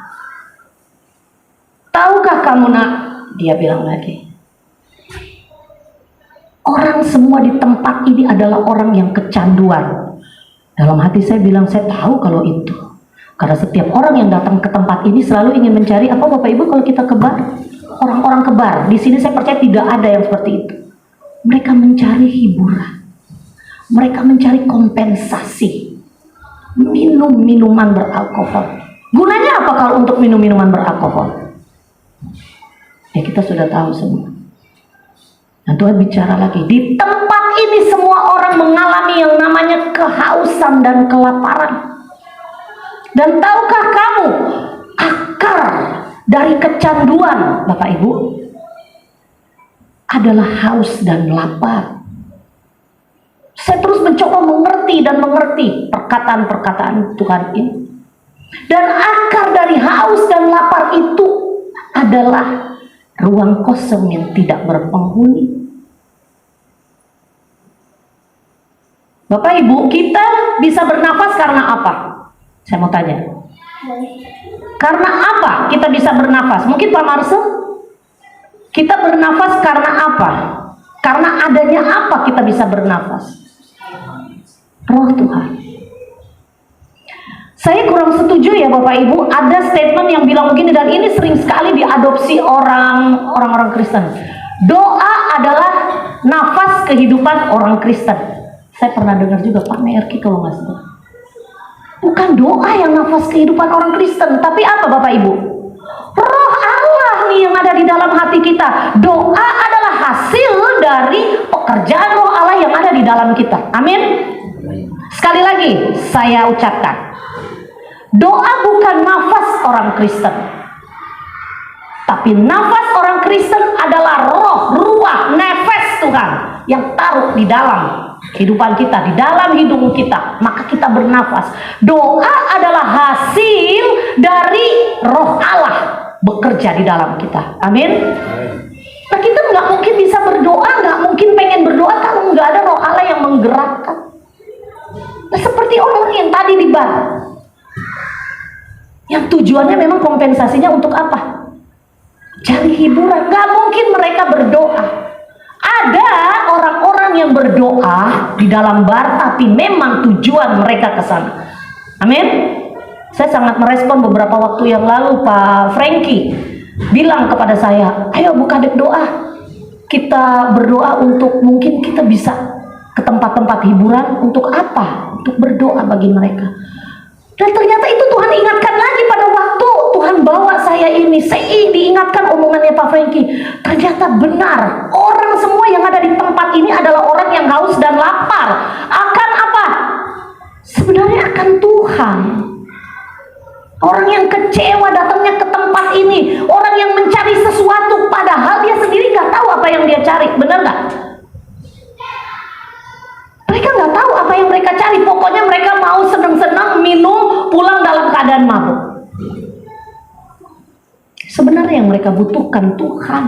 Tahukah kamu, nak? Dia bilang lagi, orang semua di tempat ini adalah orang yang kecanduan. Dalam hati saya bilang, saya tahu kalau itu. Karena setiap orang yang datang ke tempat ini selalu ingin mencari apa, Bapak Ibu, kalau kita ke bar? Orang-orang ke bar. Di sini saya percaya tidak ada yang seperti itu. Mereka mencari hiburan. Mereka mencari kompensasi. Minum minuman beralkohol. Gunanya apa kalau untuk minum minuman beralkohol? Ya kita sudah tahu semua. Dan Tuhan bicara lagi, di tempat ini semua orang mengalami yang namanya kehausan dan kelaparan. Dan tahukah kamu, akar dari kecanduan, Bapak Ibu, adalah haus dan lapar. Saya terus mencoba mengerti dan mengerti perkataan-perkataan Tuhan ini. Dan akar dari haus dan lapar itu adalah ruang kosong yang tidak berpenghuni. Bapak Ibu, kita bisa bernafas karena apa? Saya mau tanya. Karena apa kita bisa bernafas? Mungkin Pak Marcel? Kita bernafas karena apa? Karena adanya apa kita bisa bernafas? Roh Tuhan. Saya kurang setuju ya Bapak Ibu, ada statement yang bilang begini, dan ini sering sekali diadopsi orang-orang Kristen. Doa adalah nafas kehidupan orang Kristen. Saya pernah dengar juga Pak Merki kalau nggak salah. Bukan doa yang nafas kehidupan orang Kristen, tapi apa Bapak Ibu? Roh Allah nih yang ada di dalam hati kita. Doa adalah hasil dari pekerjaan Roh Allah yang ada di dalam kita. Amin. Sekali lagi saya ucapkan, doa bukan nafas orang Kristen, tapi nafas orang Kristen adalah roh, ruah, nefes Tuhan yang taruh di dalam kehidupan kita, di dalam hidung kita, maka kita bernafas. Doa adalah hasil dari roh Allah bekerja di dalam kita. Amin. Nah, kita nggak mungkin bisa berdoa, nggak mungkin pengen berdoa kalau nggak ada roh Allah yang menggerakkan. Nah, seperti orang yang tadi di bar, yang tujuannya memang kompensasinya untuk apa? Cari hiburan. Nggak mungkin mereka berdoa. Ada orang-orang yang berdoa di dalam bar, tapi memang tujuan mereka ke sana. Amin. Saya sangat merespon beberapa waktu yang lalu Pak Frankie bilang kepada saya, ayo buka dek doa, kita berdoa untuk mungkin kita bisa ke tempat-tempat hiburan. Untuk apa? Untuk berdoa bagi mereka. Dan ternyata itu Tuhan ingatkan lagi pada waktu Tuhan bawa saya ini. Saya diingatkan omongannya Pak Frankie. Ternyata benar, orang semua yang ada di tempat ini adalah orang yang haus dan lapar. Akan apa? Sebenarnya akan Tuhan. Orang yang kecewa datangnya ke tempat ini, orang yang mencari sesuatu padahal dia sendiri nggak tahu apa yang dia cari. Benar nggak? Mereka nggak tahu apa yang mereka cari. Pokoknya mereka mau senang-senang minum, pulang dalam keadaan mabuk. Sebenarnya yang yang mereka butuhkan Tuhan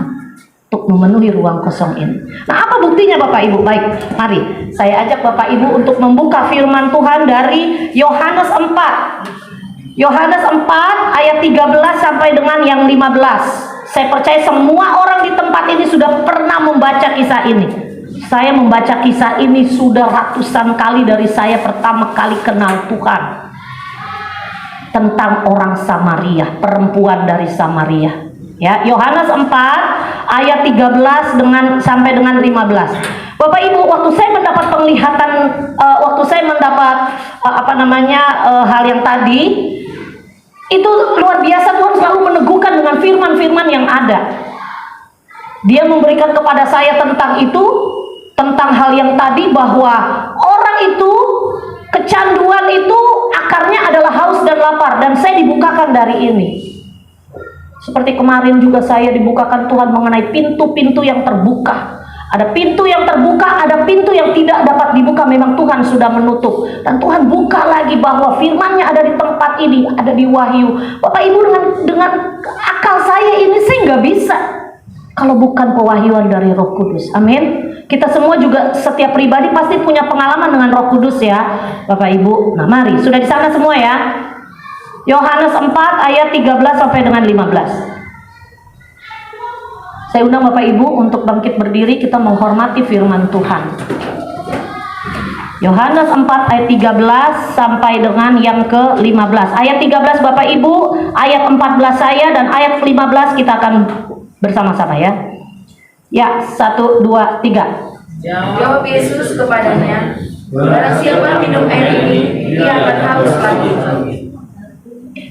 untuk memenuhi ruang kosong ini. Nah, apa buktinya Bapak Ibu? Baik, mari saya ajak Bapak Ibu untuk membuka firman Tuhan dari Yohanes 4. Yohanes 4 ayat 13 sampai dengan yang 15. Saya percaya semua orang di tempat ini sudah pernah membaca kisah ini. Saya membaca kisah ini sudah ratusan kali dari saya pertama kali kenal Tuhan. Tentang orang Samaria, perempuan dari Samaria. Ya, Yohanes 4 ayat 13 sampai dengan 15. Bapak Ibu, waktu saya mendapat penglihatan, hal yang tadi, itu luar biasa. Tuhan selalu meneguhkan dengan firman-firman yang ada. Dia memberikan kepada saya tentang itu, tentang hal yang tadi, bahwa orang itu, kecanduan itu akarnya adalah haus dan lapar, dan saya dibukakan dari ini. Seperti kemarin juga saya dibukakan Tuhan mengenai pintu-pintu yang terbuka. Ada pintu yang terbuka, ada pintu yang tidak dapat dibuka, memang Tuhan sudah menutup. Dan Tuhan buka lagi bahwa firman-Nya ada di tempat ini, ada di Wahyu. Bapak Ibu, dengan akal saya ini saya nggak bisa kalau bukan pewahyuan dari Roh Kudus. Amin. Kita semua juga, setiap pribadi pasti punya pengalaman dengan Roh Kudus ya, Bapak Ibu. Nah, mari, sudah di sana semua ya. Yohanes 4 ayat 13 sampai dengan 15. Saya undang Bapak Ibu untuk bangkit berdiri, kita menghormati firman Tuhan. Yohanes 4 ayat 13 sampai dengan yang ke-15. Ayat 13 Bapak Ibu, ayat 14 saya, dan ayat 15 kita akan bersama-sama ya. Ya, 1, 2, 3. Jawab Yesus kepadanya, barang siapa minum air ini, ia akan haus lagi.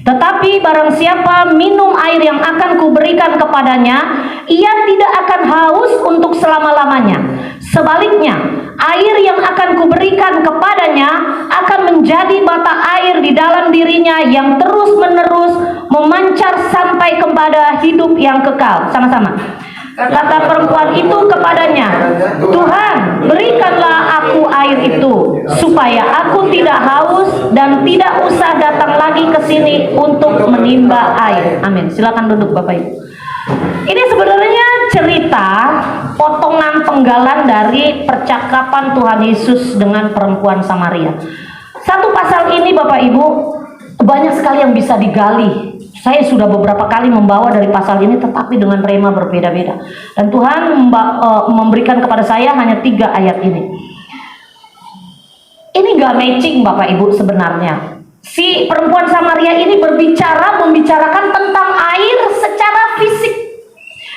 Tetapi barang siapa minum air yang akan kuberikan kepadanya, ia tidak akan haus untuk selama-lamanya. Sebaliknya, air yang akan kuberikan kepadanya akan menjadi mata air di dalam dirinya yang terus-menerus memancar sampai kepada hidup yang kekal. Sama-sama. Kata perempuan itu kepadanya, Tuhan, berikanlah aku air itu, supaya aku tidak haus dan tidak usah datang lagi ke sini untuk menimba air. Amin. Silakan duduk Bapak Ibu. Ini sebenarnya cerita potongan penggalan dari percakapan Tuhan Yesus dengan perempuan Samaria. Satu pasal ini Bapak Ibu, banyak sekali yang bisa digali. Saya sudah beberapa kali membawa dari pasal ini, tetapi dengan rema berbeda-beda. Dan Tuhan memberikan kepada saya hanya 3 ayat ini. Ini gak matching Bapak Ibu sebenarnya. Si perempuan Samaria ini membicarakan tentang air secara fisik.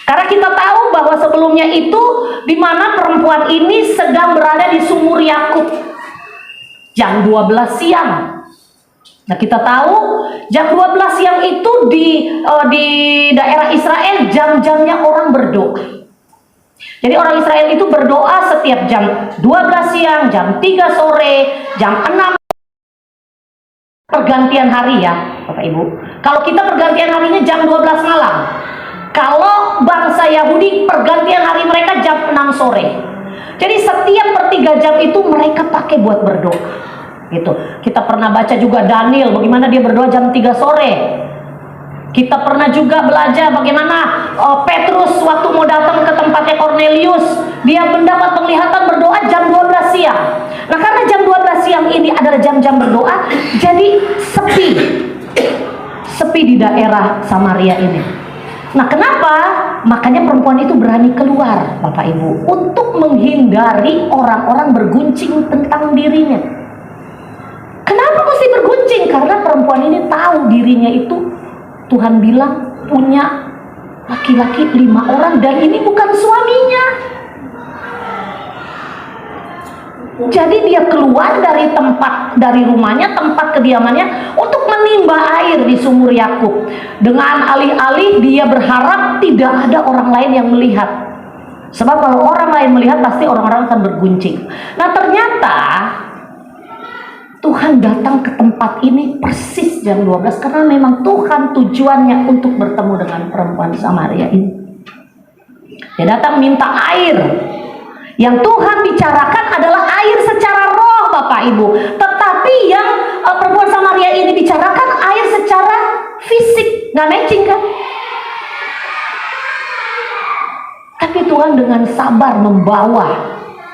Karena kita tahu bahwa sebelumnya itu, di mana perempuan ini sedang berada di sumur Yakub. Jam 12 siang. Nah, kita tahu jam 12 siang itu di daerah Israel jam-jamnya orang berdoa. Jadi orang Israel itu berdoa setiap jam 12 siang, jam 3 sore, jam 6 pergantian hari ya, Bapak Ibu. Kalau kita pergantian harinya jam 12 malam. Kalau bangsa Yahudi pergantian hari mereka jam 6 sore. Jadi setiap per 3 jam itu mereka pakai buat berdoa. Gitu. Kita pernah baca juga Daniel, bagaimana dia berdoa jam 3 sore. Kita pernah juga belajar bagaimana Petrus waktu mau datang ke tempatnya Cornelius, dia mendapat penglihatan berdoa jam 12 siang. Nah, karena jam 12 siang ini adalah jam-jam berdoa, jadi sepi di daerah Samaria ini. Nah, kenapa? Makanya perempuan itu berani keluar, Bapak Ibu, untuk menghindari orang-orang berguncing tentang dirinya. Kenapa mesti berguncing? Karena perempuan ini tahu dirinya itu, Tuhan bilang punya laki-laki 5 orang dan ini bukan suaminya. Jadi dia keluar dari rumahnya, tempat kediamannya, untuk menimba air di sumur Yakub. Dengan alih-alih dia berharap tidak ada orang lain yang melihat. Sebab kalau orang lain melihat pasti orang-orang akan berguncing. Nah, ternyata Tuhan datang ke tempat ini persis jam 12 karena memang Tuhan tujuannya untuk bertemu dengan perempuan Samaria ini. Dia datang minta air. Yang Tuhan bicarakan adalah air secara roh, Bapak Ibu. Tetapi yang perempuan Samaria ini bicarakan air secara fisik. Nggak matching kan? Tapi Tuhan dengan sabar membawa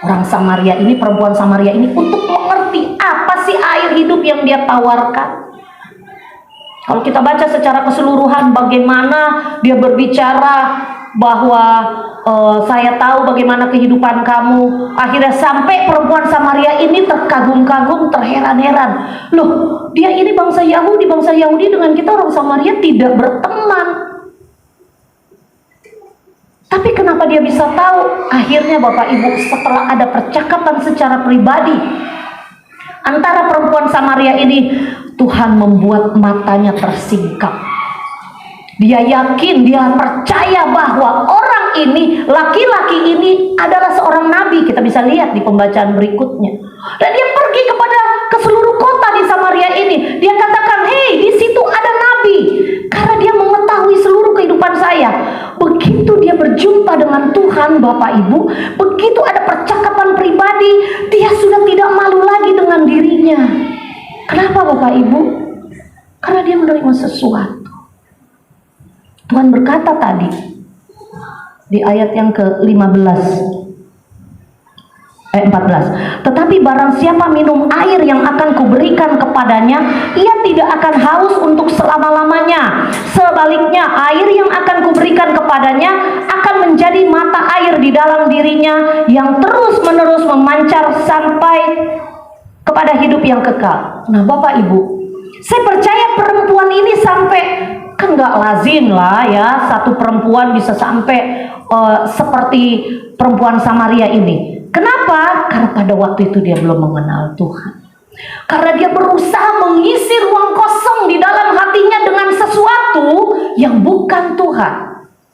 orang Samaria ini, perempuan Samaria ini, untuk mengerti apa sih air hidup yang dia tawarkan. Kalau kita baca secara keseluruhan bagaimana dia berbicara bahwa saya tahu bagaimana kehidupan kamu. Akhirnya sampai perempuan Samaria ini terkagum-kagum, terheran-heran. Loh, dia ini bangsa Yahudi dengan kita orang Samaria tidak berteman. Tapi kenapa dia bisa tahu? Akhirnya Bapak Ibu, setelah ada percakapan secara pribadi antara perempuan Samaria ini, Tuhan membuat matanya tersingkap. Dia yakin, dia percaya bahwa orang ini, laki-laki ini adalah seorang nabi. Kita bisa lihat di pembacaan berikutnya. Dan dia pergi ke seluruh kota di Samaria ini. Dia katakan, hei, di situ ada nabi. Karena dia mengetahui seluruh kehidupan saya. Begitu dia berjumpa dengan Tuhan, Bapak Ibu, begitu ada percakapan pribadi, dia sudah tidak malu lagi dengan dirinya. Kenapa Bapak Ibu? Karena dia menerima sesuatu. Tuhan berkata tadi di ayat yang ke-15 ayat 14, tetapi barang siapa minum air yang akan kuberikan kepadanya, ia tidak akan haus untuk selama-lamanya. Sebaliknya, air yang akan kuberikan kepadanya akan menjadi mata air di dalam dirinya yang terus-menerus memancar sampai kepada hidup yang kekal. Nah Bapak Ibu, saya percaya perempuan ini sampai, kan gak lazim lah ya satu perempuan bisa sampai seperti perempuan Samaria ini. Kenapa? Karena pada waktu itu dia belum mengenal Tuhan. Karena dia berusaha mengisi ruang kosong di dalam hatinya dengan sesuatu yang bukan Tuhan.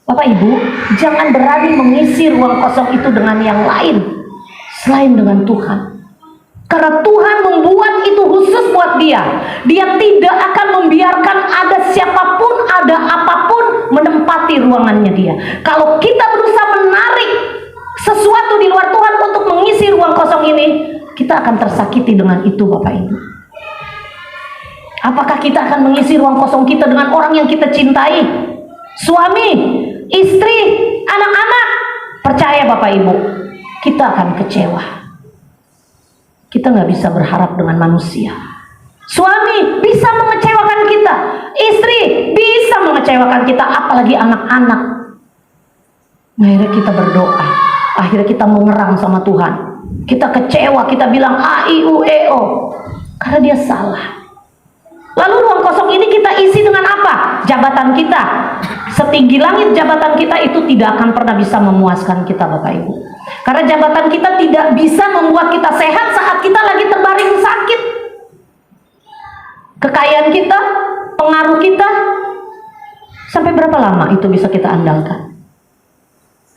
Bapak Ibu, jangan berani mengisi ruang kosong itu dengan yang lain selain dengan Tuhan. Karena Tuhan membuat itu khusus buat dia. Dia tidak akan membiarkan ada siapapun, ada apapun menempati ruangannya dia. Kalau kita berusaha menarik sesuatu di luar Tuhan untuk mengisi ruang kosong ini, kita akan tersakiti dengan itu Bapak Ibu. Apakah kita akan mengisi ruang kosong kita dengan orang yang kita cintai? Suami, istri, anak-anak. Percaya Bapak Ibu, kita akan kecewa. Kita nggak bisa berharap dengan manusia. Suami bisa mengecewakan kita, istri bisa mengecewakan kita, apalagi anak-anak. Akhirnya kita berdoa, akhirnya kita mengerang sama Tuhan. Kita kecewa, kita bilang a, i, u, e, o, karena dia salah. Lalu ruang kosong ini kita isi dengan apa? Jabatan kita. Setinggi langit jabatan kita itu tidak akan pernah bisa memuaskan kita Bapak Ibu. Karena jabatan kita tidak bisa membuat kita sehat saat kita lagi terbaring sakit. Kekayaan kita, pengaruh kita, sampai berapa lama itu bisa kita andalkan?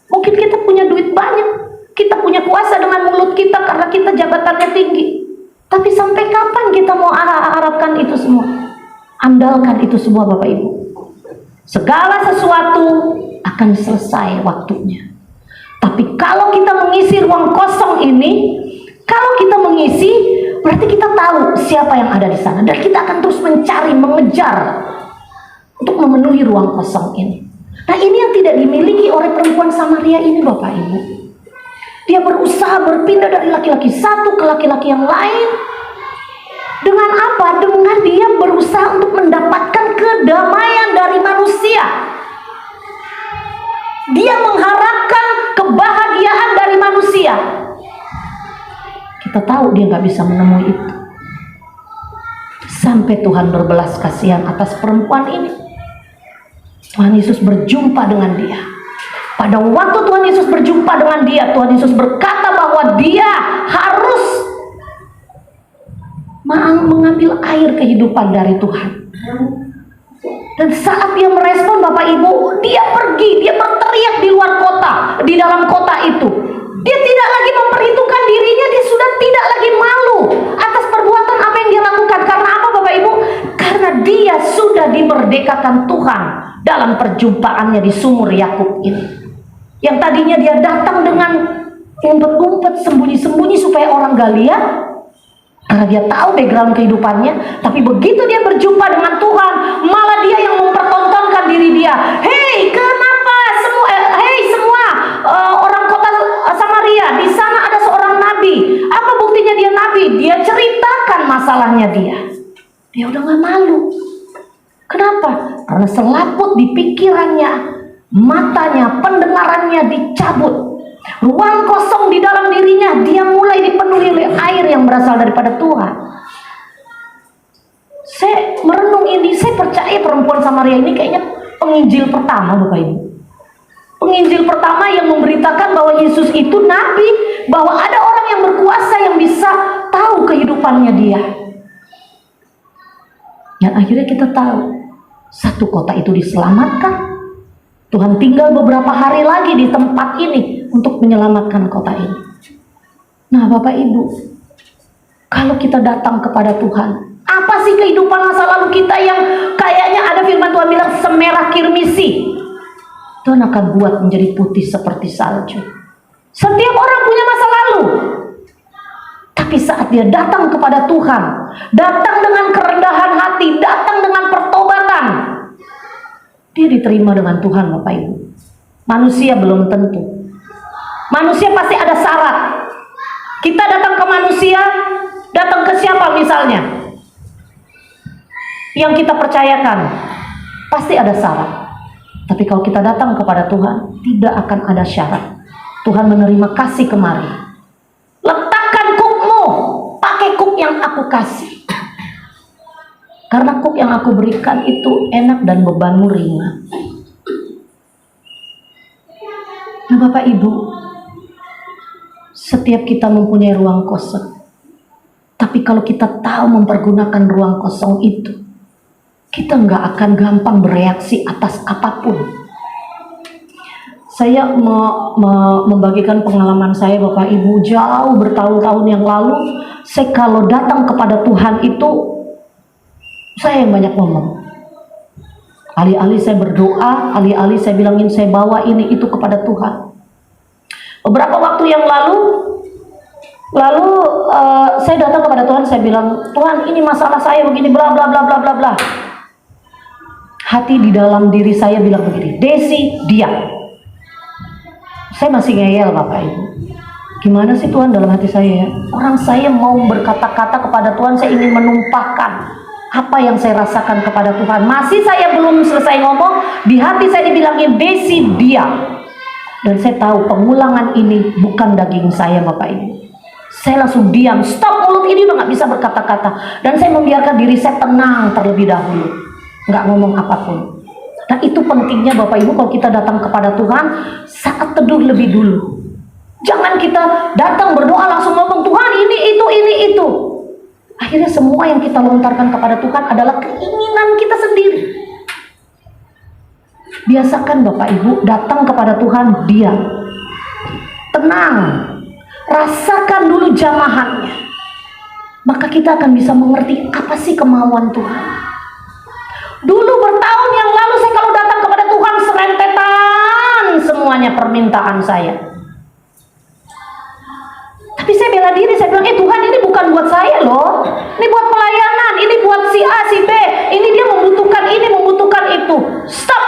Mungkin kita punya duit banyak, kita punya kuasa dengan mulut kita karena kita jabatannya tinggi. Tapi sampai kapan kita mau harapkan itu semua? Andalkan itu semua Bapak Ibu. Segala sesuatu akan selesai waktunya. Tapi kalau kita mengisi ruang kosong ini, kalau kita mengisi, berarti kita tahu siapa yang ada di sana. Dan kita akan terus mencari, mengejar untuk memenuhi ruang kosong ini. Nah ini yang tidak dimiliki oleh perempuan Samaria ini Bapak Ibu. Dia berusaha berpindah dari laki-laki satu ke laki-laki yang lain. Dengan apa? Dengan dia berusaha untuk mendapatkan kedamaian dari manusia. Dia mengharapkan kebahagiaan dari manusia. Kita tahu dia nggak bisa menemui itu. Sampai Tuhan berbelas kasihan atas perempuan ini. Tuhan Yesus berjumpa dengan dia. Pada waktu Tuhan Yesus berjumpa dengan dia, Tuhan Yesus berkata bahwa dia harus mengambil air kehidupan dari Tuhan. Dan saat dia merespon Bapak Ibu, dia pergi, dia berteriak di luar kota, di dalam kota itu. Dia tidak lagi memperhitungkan dirinya, dia sudah tidak lagi malu atas perbuatan apa yang dia lakukan. Karena apa Bapak Ibu? Karena dia sudah dimerdekakan Tuhan dalam perjumpaannya di sumur Yakub ini. Yang tadinya dia datang dengan umpet-umpet, sembunyi-sembunyi supaya orang gak lihat. Karena dia tahu background kehidupannya. Tapi begitu dia berjumpa dengan Tuhan, malah dia yang mempertontonkan diri dia. Hei, kenapa semua masalahnya dia udah gak malu. Kenapa? Karena selaput di pikirannya, matanya, pendengarannya dicabut. Ruang kosong di dalam dirinya, dia mulai dipenuhi oleh air yang berasal daripada Tuhan. Saya merenung ini, saya percaya perempuan Samaria ini kayaknya penginjil pertama, Bapak Ibu. Penginjil pertama yang memberitakan bahwa Yesus itu nabi, bahwa ada orang yang berkuasa yang bisa tahu kehidupannya dia. Dan akhirnya kita tahu, satu kota itu diselamatkan. Tuhan tinggal beberapa hari lagi di tempat ini untuk menyelamatkan kota ini. Nah, Bapak Ibu, kalau kita datang kepada Tuhan, apa sih kehidupan masa lalu kita yang kayaknya ada firman Tuhan bilang semerah kirmisi? Tuhan akan buat menjadi putih seperti salju. Setiap orang punya masa lalu. Tapi saat dia datang kepada Tuhan, datang dengan kerendahan hati, datang dengan pertobatan, dia diterima dengan Tuhan, Bapak Ibu. Manusia belum tentu. Manusia pasti ada syarat. Kita datang ke manusia, datang ke siapa misalnya? Yang kita percayakan, pasti ada syarat. Tapi kalau kita datang kepada Tuhan, tidak akan ada syarat. Tuhan menerima kasih kemari. Letakkan kukmu, pakai kuk yang aku kasih. Karena kuk yang aku berikan itu enak dan bebanmu ringan. Nah, Bapak Ibu, setiap kita mempunyai ruang kosong. Tapi kalau kita tahu mempergunakan ruang kosong itu, kita nggak akan gampang bereaksi atas apapun. Saya membagikan pengalaman saya, Bapak Ibu, jauh bertahun-tahun yang lalu. Saya kalau datang kepada Tuhan itu, saya yang banyak ngomong. Alih-alih saya berdoa, alih-alih saya bilangin saya bawa ini itu kepada Tuhan. Beberapa waktu yang lalu saya datang kepada Tuhan, saya bilang, Tuhan ini masalah saya begini, bla bla bla bla bla bla. Hati di dalam diri saya bilang begini, Desi, diam. Saya masih ngeyel, Bapak Ibu. Gimana sih Tuhan dalam hati saya? Orang saya mau berkata-kata kepada Tuhan, saya ingin menumpahkan apa yang saya rasakan kepada Tuhan. Masih saya belum selesai ngomong, di hati saya dibilangin, Desi, diam. Dan saya tahu pengulangan ini bukan daging saya, Bapak Ibu. Saya langsung diam, stop, mulut ini udah gak bisa berkata-kata. Dan saya membiarkan diri saya tenang terlebih dahulu, nggak ngomong apapun. Nah, itu pentingnya Bapak Ibu kalau kita datang kepada Tuhan, saat teduh lebih dulu. Jangan kita datang berdoa langsung ngomong, Tuhan ini itu. Akhirnya semua yang kita lontarkan kepada Tuhan adalah keinginan kita sendiri. Biasakan Bapak Ibu datang kepada Tuhan, diam, tenang, rasakan dulu jamahannya. Maka kita akan bisa mengerti apa sih kemauan Tuhan. Dulu bertahun yang lalu saya kalau datang kepada Tuhan, serentetan semuanya permintaan saya. Tapi saya bela diri, saya bilang, Tuhan ini bukan buat saya loh. Ini buat pelayanan, ini buat si A, si B. Ini dia membutuhkan ini, membutuhkan itu. Stop.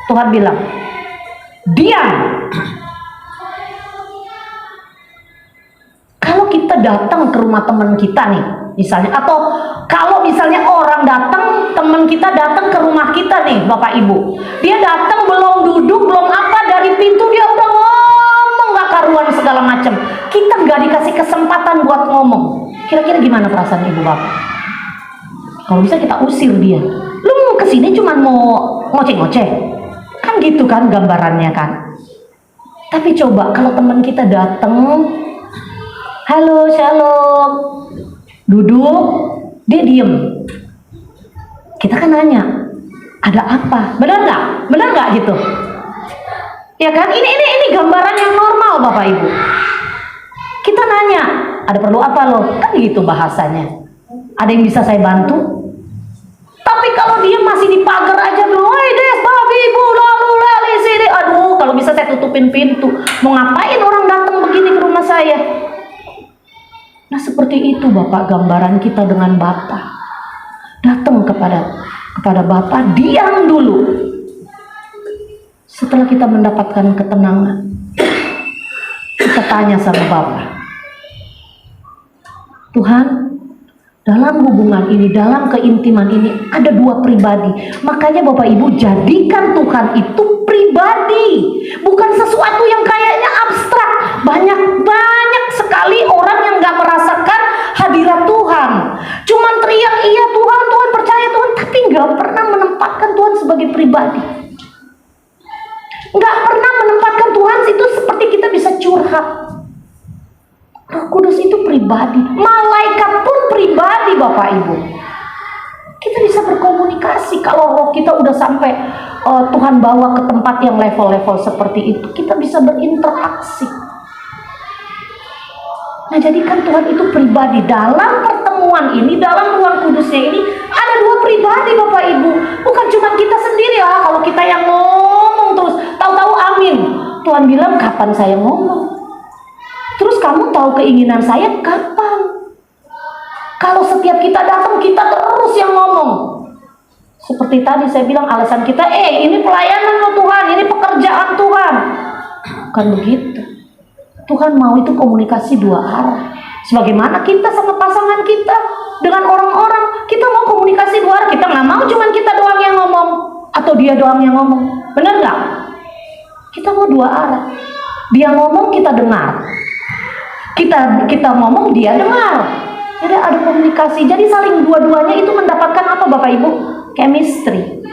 Tuhan bilang, diam. Kalau kita datang ke rumah teman kita nih, misalnya, atau kalau misalnya orang datang, teman kita datang ke rumah kita nih, Bapak Ibu, dia datang belum duduk, belum apa, dari pintu dia udah ngomong gak karuan segala macam. Kita gak dikasih kesempatan buat ngomong. Kira-kira gimana perasaan Ibu Bapak? Kalau bisa kita usir dia. Lu kesini cuma mau ngoceh-ngoceh, kan gitu kan gambarannya kan. Tapi coba kalau teman kita datang, halo, shalom, duduk, dia diem. Kita kan nanya, ada apa? Benar nggak gitu? Ya kan? Ini gambaran yang normal, Bapak Ibu. Kita nanya, ada perlu apa loh? Kan gitu bahasanya. Ada yang bisa saya bantu? Tapi kalau dia masih di pagar aja, woi Des, Bapak Ibu, lalu lali sini. Aduh, kalau bisa saya tutupin pintu. Mau ngapain orang datang begini ke rumah saya? Nah, seperti itu Bapak gambaran kita dengan Bapak. Datang kepada Bapak, diam dulu. Setelah kita mendapatkan ketenangan, kita tanya sama Bapak, Tuhan, Dalam hubungan ini, dalam keintiman ini ada dua pribadi. Makanya Bapak Ibu, jadikan Tuhan itu pribadi, bukan sesuatu yang kayaknya abstrak. Banyak sekali orang yang gak merasakan hadirat Tuhan, cuman teriak iya Tuhan, Tuhan percaya Tuhan, tapi gak pernah menempatkan Tuhan sebagai pribadi. Gak pernah menempatkan Tuhan itu seperti kita bisa curhat. Roh Kudus itu pribadi, malaikat pun pribadi Bapak Ibu. Kita bisa berkomunikasi. Kalau roh kita udah sampai Tuhan bawa ke tempat yang level-level seperti itu, kita bisa berinteraksi. Nah, jadikan Tuhan itu pribadi. Dalam pertemuan ini, dalam ruang kudusnya ini, ada dua pribadi Bapak Ibu. Bukan cuma kita sendiri lah. Kalau kita yang ngomong terus, tahu-tahu amin. Tuhan bilang, kapan saya ngomong? Terus kamu tahu keinginan saya kapan? Kalau setiap kita datang, kita terus yang ngomong. Seperti tadi saya bilang, alasan kita, ini pelayanan loh Tuhan, ini pekerjaan Tuhan. Bukan begitu. Tuhan mau itu komunikasi dua arah. Sebagaimana kita sama pasangan kita, dengan orang-orang, kita mau komunikasi dua arah. Kita nggak mau cuma kita doang yang ngomong, atau dia doang yang ngomong. Benar nggak? Kita mau dua arah. Dia ngomong, kita dengar. Kita ngomong, dia dengar. Jadi ada komunikasi. Jadi saling dua-duanya itu mendapatkan apa Bapak Ibu? Chemistry.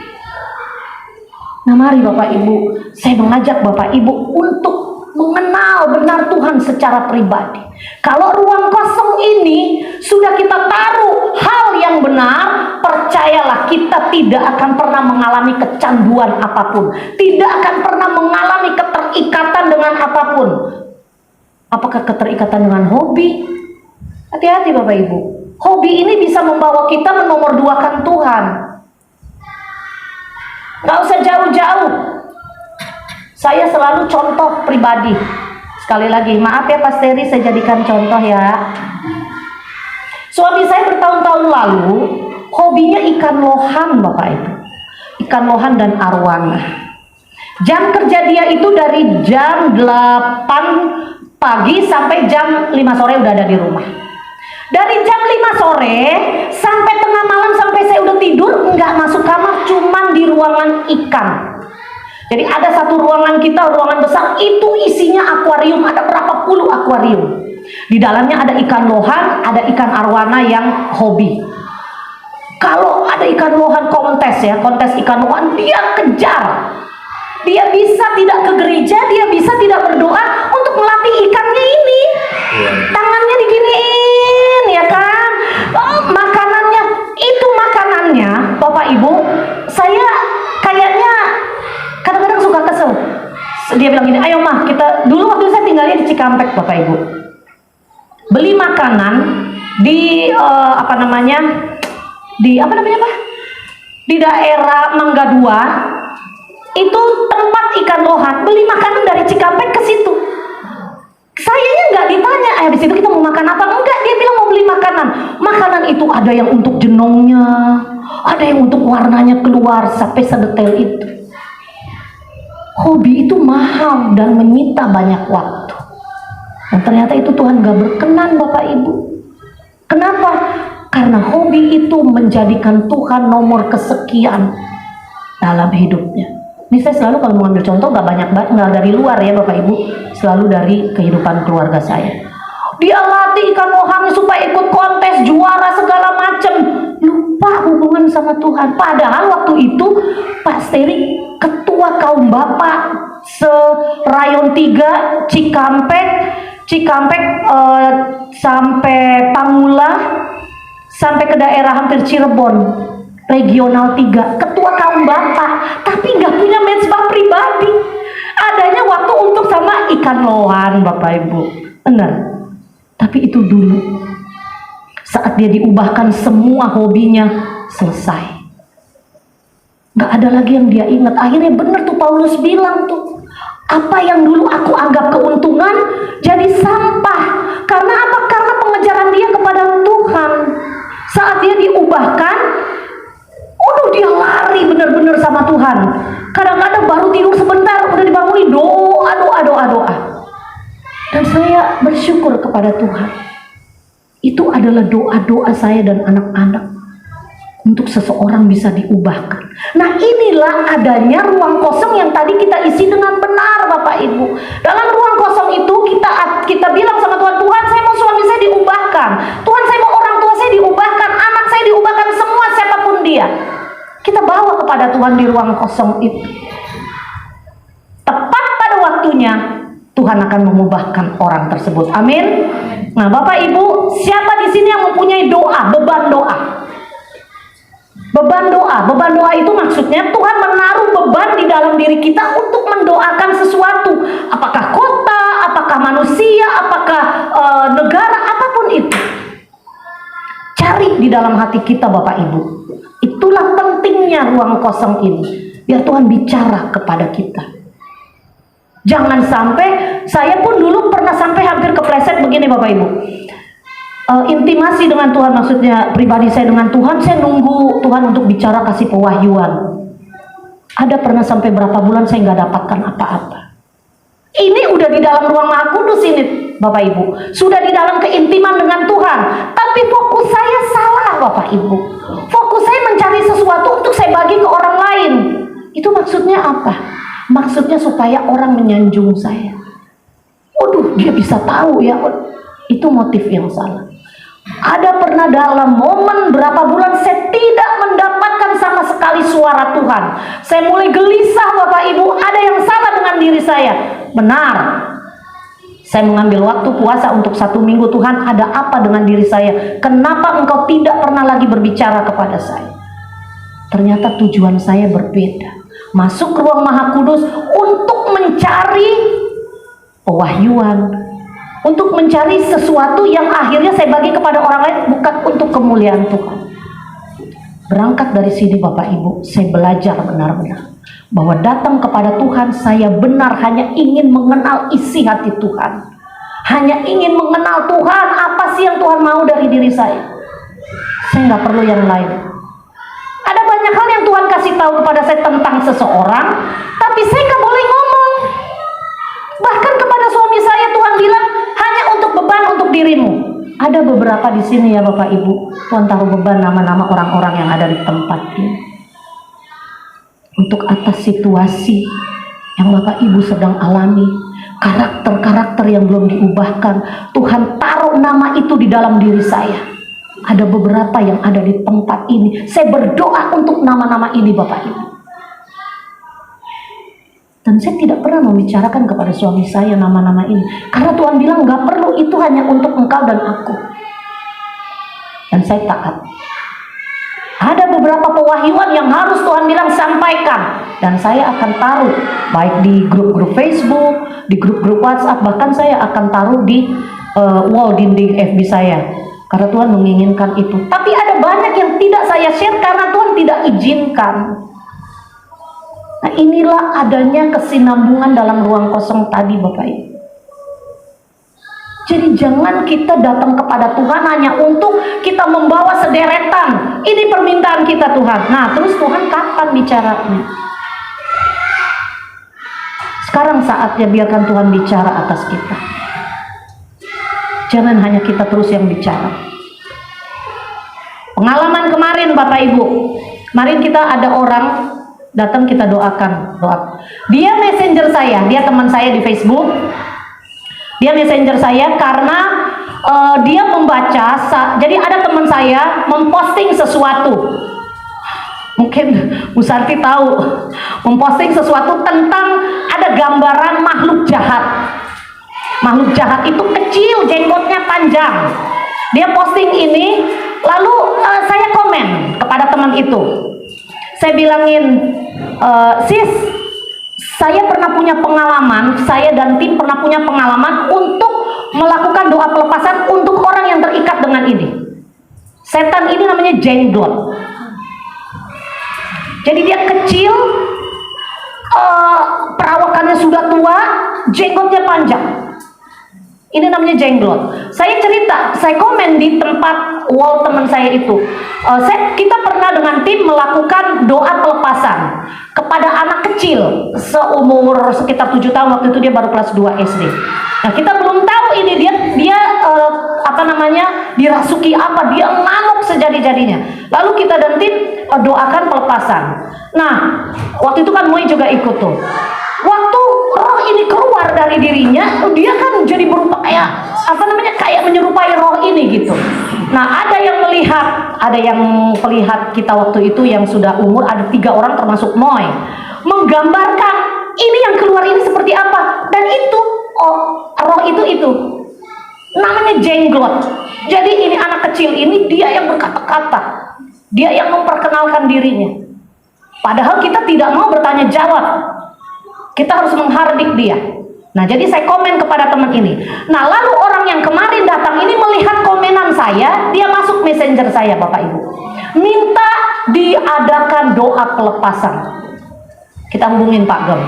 Nah, mari Bapak Ibu, saya mengajak Bapak Ibu untuk mengenal benar Tuhan secara pribadi. Kalau ruang kosong ini sudah kita taruh hal yang benar, percayalah kita tidak akan pernah mengalami kecanduan apapun, tidak akan pernah mengalami keterikatan dengan apapun. Apakah keterikatan dengan hobi? Hati-hati Bapak Ibu. Hobi ini bisa membawa kita menomorduakan Tuhan. Gak usah jauh-jauh. Saya selalu contoh pribadi. Sekali lagi, maaf ya Pas Teri, saya jadikan contoh ya. Suami saya bertahun-tahun lalu hobinya ikan lohan Bapak Ibu. Ikan lohan dan arwana. Jam kerja dia itu dari jam 8 pagi sampai jam 5 sore udah ada di rumah. Dari jam 5 sore sampai tengah malam, sampai saya udah tidur, nggak masuk kamar, cuman di ruangan ikan. Jadi ada satu ruangan kita, ruangan besar, itu isinya akuarium, ada berapa puluh akuarium. Di dalamnya ada ikan lohan, ada ikan arwana yang hobi. Kalau ada ikan lohan kontes ya, kontes ikan lohan, dia kejar. Dia bisa tidak ke gereja, dia bisa tidak berdoa untuk melatih ikannya ini. Tangannya diginiin, ya kan? Makanannya, itu makanannya, Bapak Ibu, saya kayaknya kadang-kadang suka kesel. Dia bilang gini, ayo mah kita, dulu waktu saya tinggalnya di Cikampek Bapak Ibu, beli makanan di di daerah Mangga 2. Itu tempat ikan lohan, beli makanan dari Cikampek ke situ. Sayanya nggak ditanya, habis itu kita mau makan apa? Enggak, dia bilang mau beli makanan. Makanan itu ada yang untuk jenongnya, ada yang untuk warnanya keluar, sampai sedetail itu. Hobi itu mahal dan menyita banyak waktu. Dan ternyata itu Tuhan gak berkenan Bapak Ibu. Kenapa? Karena hobi itu menjadikan Tuhan nomor kesekian dalam hidupnya. Ini saya selalu kalau mengambil contoh gak dari luar ya Bapak Ibu, selalu dari kehidupan keluarga saya. Dia latih ikan lohan supaya ikut kontes, juara segala macam, lupa hubungan sama Tuhan. Padahal waktu itu Pak Steri ketua kaum bapak se-Rayon 3 Cikampek sampai Pangula, sampai ke daerah hampir Cirebon, regional 3, ketua kaum bapak, tapi nggak punya mezbah pribadi. Adanya waktu untuk sama ikan lohan Bapak Ibu. Benar. Tapi itu dulu. Saat dia diubahkan, semua hobinya selesai. Nggak ada lagi yang dia ingat. Akhirnya benar tuh Paulus bilang tuh, apa yang dulu aku anggap keuntungan jadi sampah. Karena apa? Karena pengejaran dia kepada Tuhan. Saat dia diubahkan, dia lari benar-benar sama Tuhan. Kadang-kadang baru tidur sebentar udah dibangunin, doa. Dan saya bersyukur kepada Tuhan. Itu adalah doa-doa saya dan anak-anak untuk seseorang bisa diubahkan. Nah, inilah adanya ruang kosong yang tadi kita isi dengan benar, Bapak Ibu. Dalam ruang kosong itu kita bilang sama Tuhan, Tuhan saya mau suami saya diubahkan, Tuhan saya mau orang tua saya diubahkan, anak saya diubahkan, semua siapapun dia. Kita bawa kepada Tuhan di ruang kosong itu. Tepat pada waktunya Tuhan akan mengubahkan orang tersebut. Amin. Nah, Bapak Ibu, siapa di sini yang mempunyai doa, beban doa? Beban doa itu maksudnya Tuhan menaruh beban di dalam diri kita untuk mendoakan sesuatu. Apakah kota, apakah manusia, apakah negara, apapun itu. Cari di dalam hati kita, Bapak Ibu. Itulah pentingnya ruang kosong ini. Biar Tuhan bicara kepada kita. Jangan sampai, saya pun dulu pernah sampai hampir kepleset begini, Bapak Ibu. Intimasi dengan Tuhan, maksudnya pribadi saya dengan Tuhan, saya nunggu Tuhan untuk bicara, kasih pewahyuan. Ada pernah sampai berapa bulan saya nggak dapatkan apa-apa. Ini udah di dalam ruang Maha Kudus ini, Bapak Ibu, sudah di dalam keintiman dengan Tuhan, tapi fokus saya salah, Bapak Ibu. Fokus saya mencari sesuatu untuk saya bagi ke orang lain. Itu maksudnya apa? Maksudnya supaya orang menyanjung saya. Waduh, dia bisa tahu ya. Itu motif yang salah. Ada pernah dalam momen berapa bulan saya tidak mendapatkan sama sekali suara Tuhan. Saya mulai gelisah, Bapak Ibu. Ada yang salah dengan diri saya. Benar, saya mengambil waktu puasa untuk 1 minggu. Tuhan, ada apa dengan diri saya? Kenapa Engkau tidak pernah lagi berbicara kepada saya? Ternyata tujuan saya berbeda. Masuk ke ruang Maha Kudus untuk mencari pewahyuan, untuk mencari sesuatu yang akhirnya saya bagi kepada orang lain, bukan untuk kemuliaan Tuhan. Berangkat dari sini, Bapak Ibu, saya belajar benar-benar bahwa datang kepada Tuhan, saya benar hanya ingin mengenal isi hati Tuhan, hanya ingin mengenal Tuhan, apa sih yang Tuhan mau dari diri saya. Saya nggak perlu yang lain. Ada banyak hal yang Tuhan kasih tahu kepada saya tentang seseorang, tapi saya nggak boleh ngomong. Bahkan kepada suami saya Tuhan bilang hanya untuk beban untuk dirimu. Ada beberapa di sini ya Bapak Ibu, Tuhan taruh beban nama-nama orang-orang yang ada di tempat ini. Untuk atas situasi yang Bapak Ibu sedang alami, karakter-karakter yang belum diubahkan, Tuhan taruh nama itu di dalam diri saya. Ada beberapa yang ada di tempat ini. Saya berdoa untuk nama-nama ini, Bapak Ibu. Dan saya tidak pernah membicarakan kepada suami saya nama-nama ini, karena Tuhan bilang gak perlu, itu hanya untuk engkau dan aku. Dan saya taat. Ada beberapa pewahyuan yang harus Tuhan bilang sampaikan, dan saya akan taruh baik di grup-grup Facebook, di grup-grup WhatsApp, bahkan saya akan taruh di wall dinding FB saya, karena Tuhan menginginkan itu. Tapi ada banyak yang tidak saya share karena Tuhan tidak izinkan. Nah, inilah adanya kesinambungan dalam ruang kosong tadi, Bapak Ibu. Jadi jangan kita datang kepada Tuhan hanya untuk kita membawa sederetan, ini permintaan kita Tuhan. Nah, terus Tuhan kapan bicaranya? Sekarang saatnya biarkan Tuhan bicara atas kita. Jangan hanya kita terus yang bicara. Pengalaman kemarin Bapak Ibu, kemarin kita ada orang datang, kita doakan, doa. Dia messenger saya, dia teman saya di Facebook. Dia messenger saya karena dia membaca, jadi ada teman saya memposting sesuatu. Mungkin Bu Santi tahu, memposting sesuatu tentang ada gambaran makhluk jahat. Makhluk jahat itu kecil, jenggotnya panjang. Dia posting ini, lalu saya komen kepada teman itu. Saya bilangin, sis, saya pernah punya pengalaman, saya dan tim pernah punya pengalaman untuk melakukan doa pelepasan untuk orang yang terikat dengan ini. Setan ini namanya jenglot. Jadi dia kecil, perawakannya sudah tua, jenggotnya panjang. Ini namanya jenglot. Saya cerita, saya komen di tempat wall teman saya itu. Kita pernah dengan tim melakukan doa pelepasan kepada anak kecil seumur sekitar 7 tahun. Waktu itu dia baru kelas 2 SD. Nah, kita belum tahu ini dia dirasuki apa, dia ngamuk sejadi-jadinya. Lalu kita dan tim doakan pelepasan. Nah, waktu itu kan Moi juga ikut tuh. Waktu roh ini keluar dari dirinya, dia kan jadi berupa kayak menyerupai roh ini gitu. Nah, ada yang melihat kita waktu itu yang sudah umur, ada 3 orang termasuk Moi, menggambarkan ini yang keluar ini seperti apa. Dan itu roh itu namanya jenglot. Jadi ini anak kecil ini, dia yang berkata-kata, dia yang memperkenalkan dirinya. Padahal kita tidak mau bertanya jawab, kita harus menghardik dia. Nah, jadi saya komen kepada teman ini. Nah, lalu orang yang kemarin datang ini melihat komenan saya, dia masuk messenger saya, Bapak Ibu, minta diadakan doa pelepasan. Kita hubungin Pak Gem,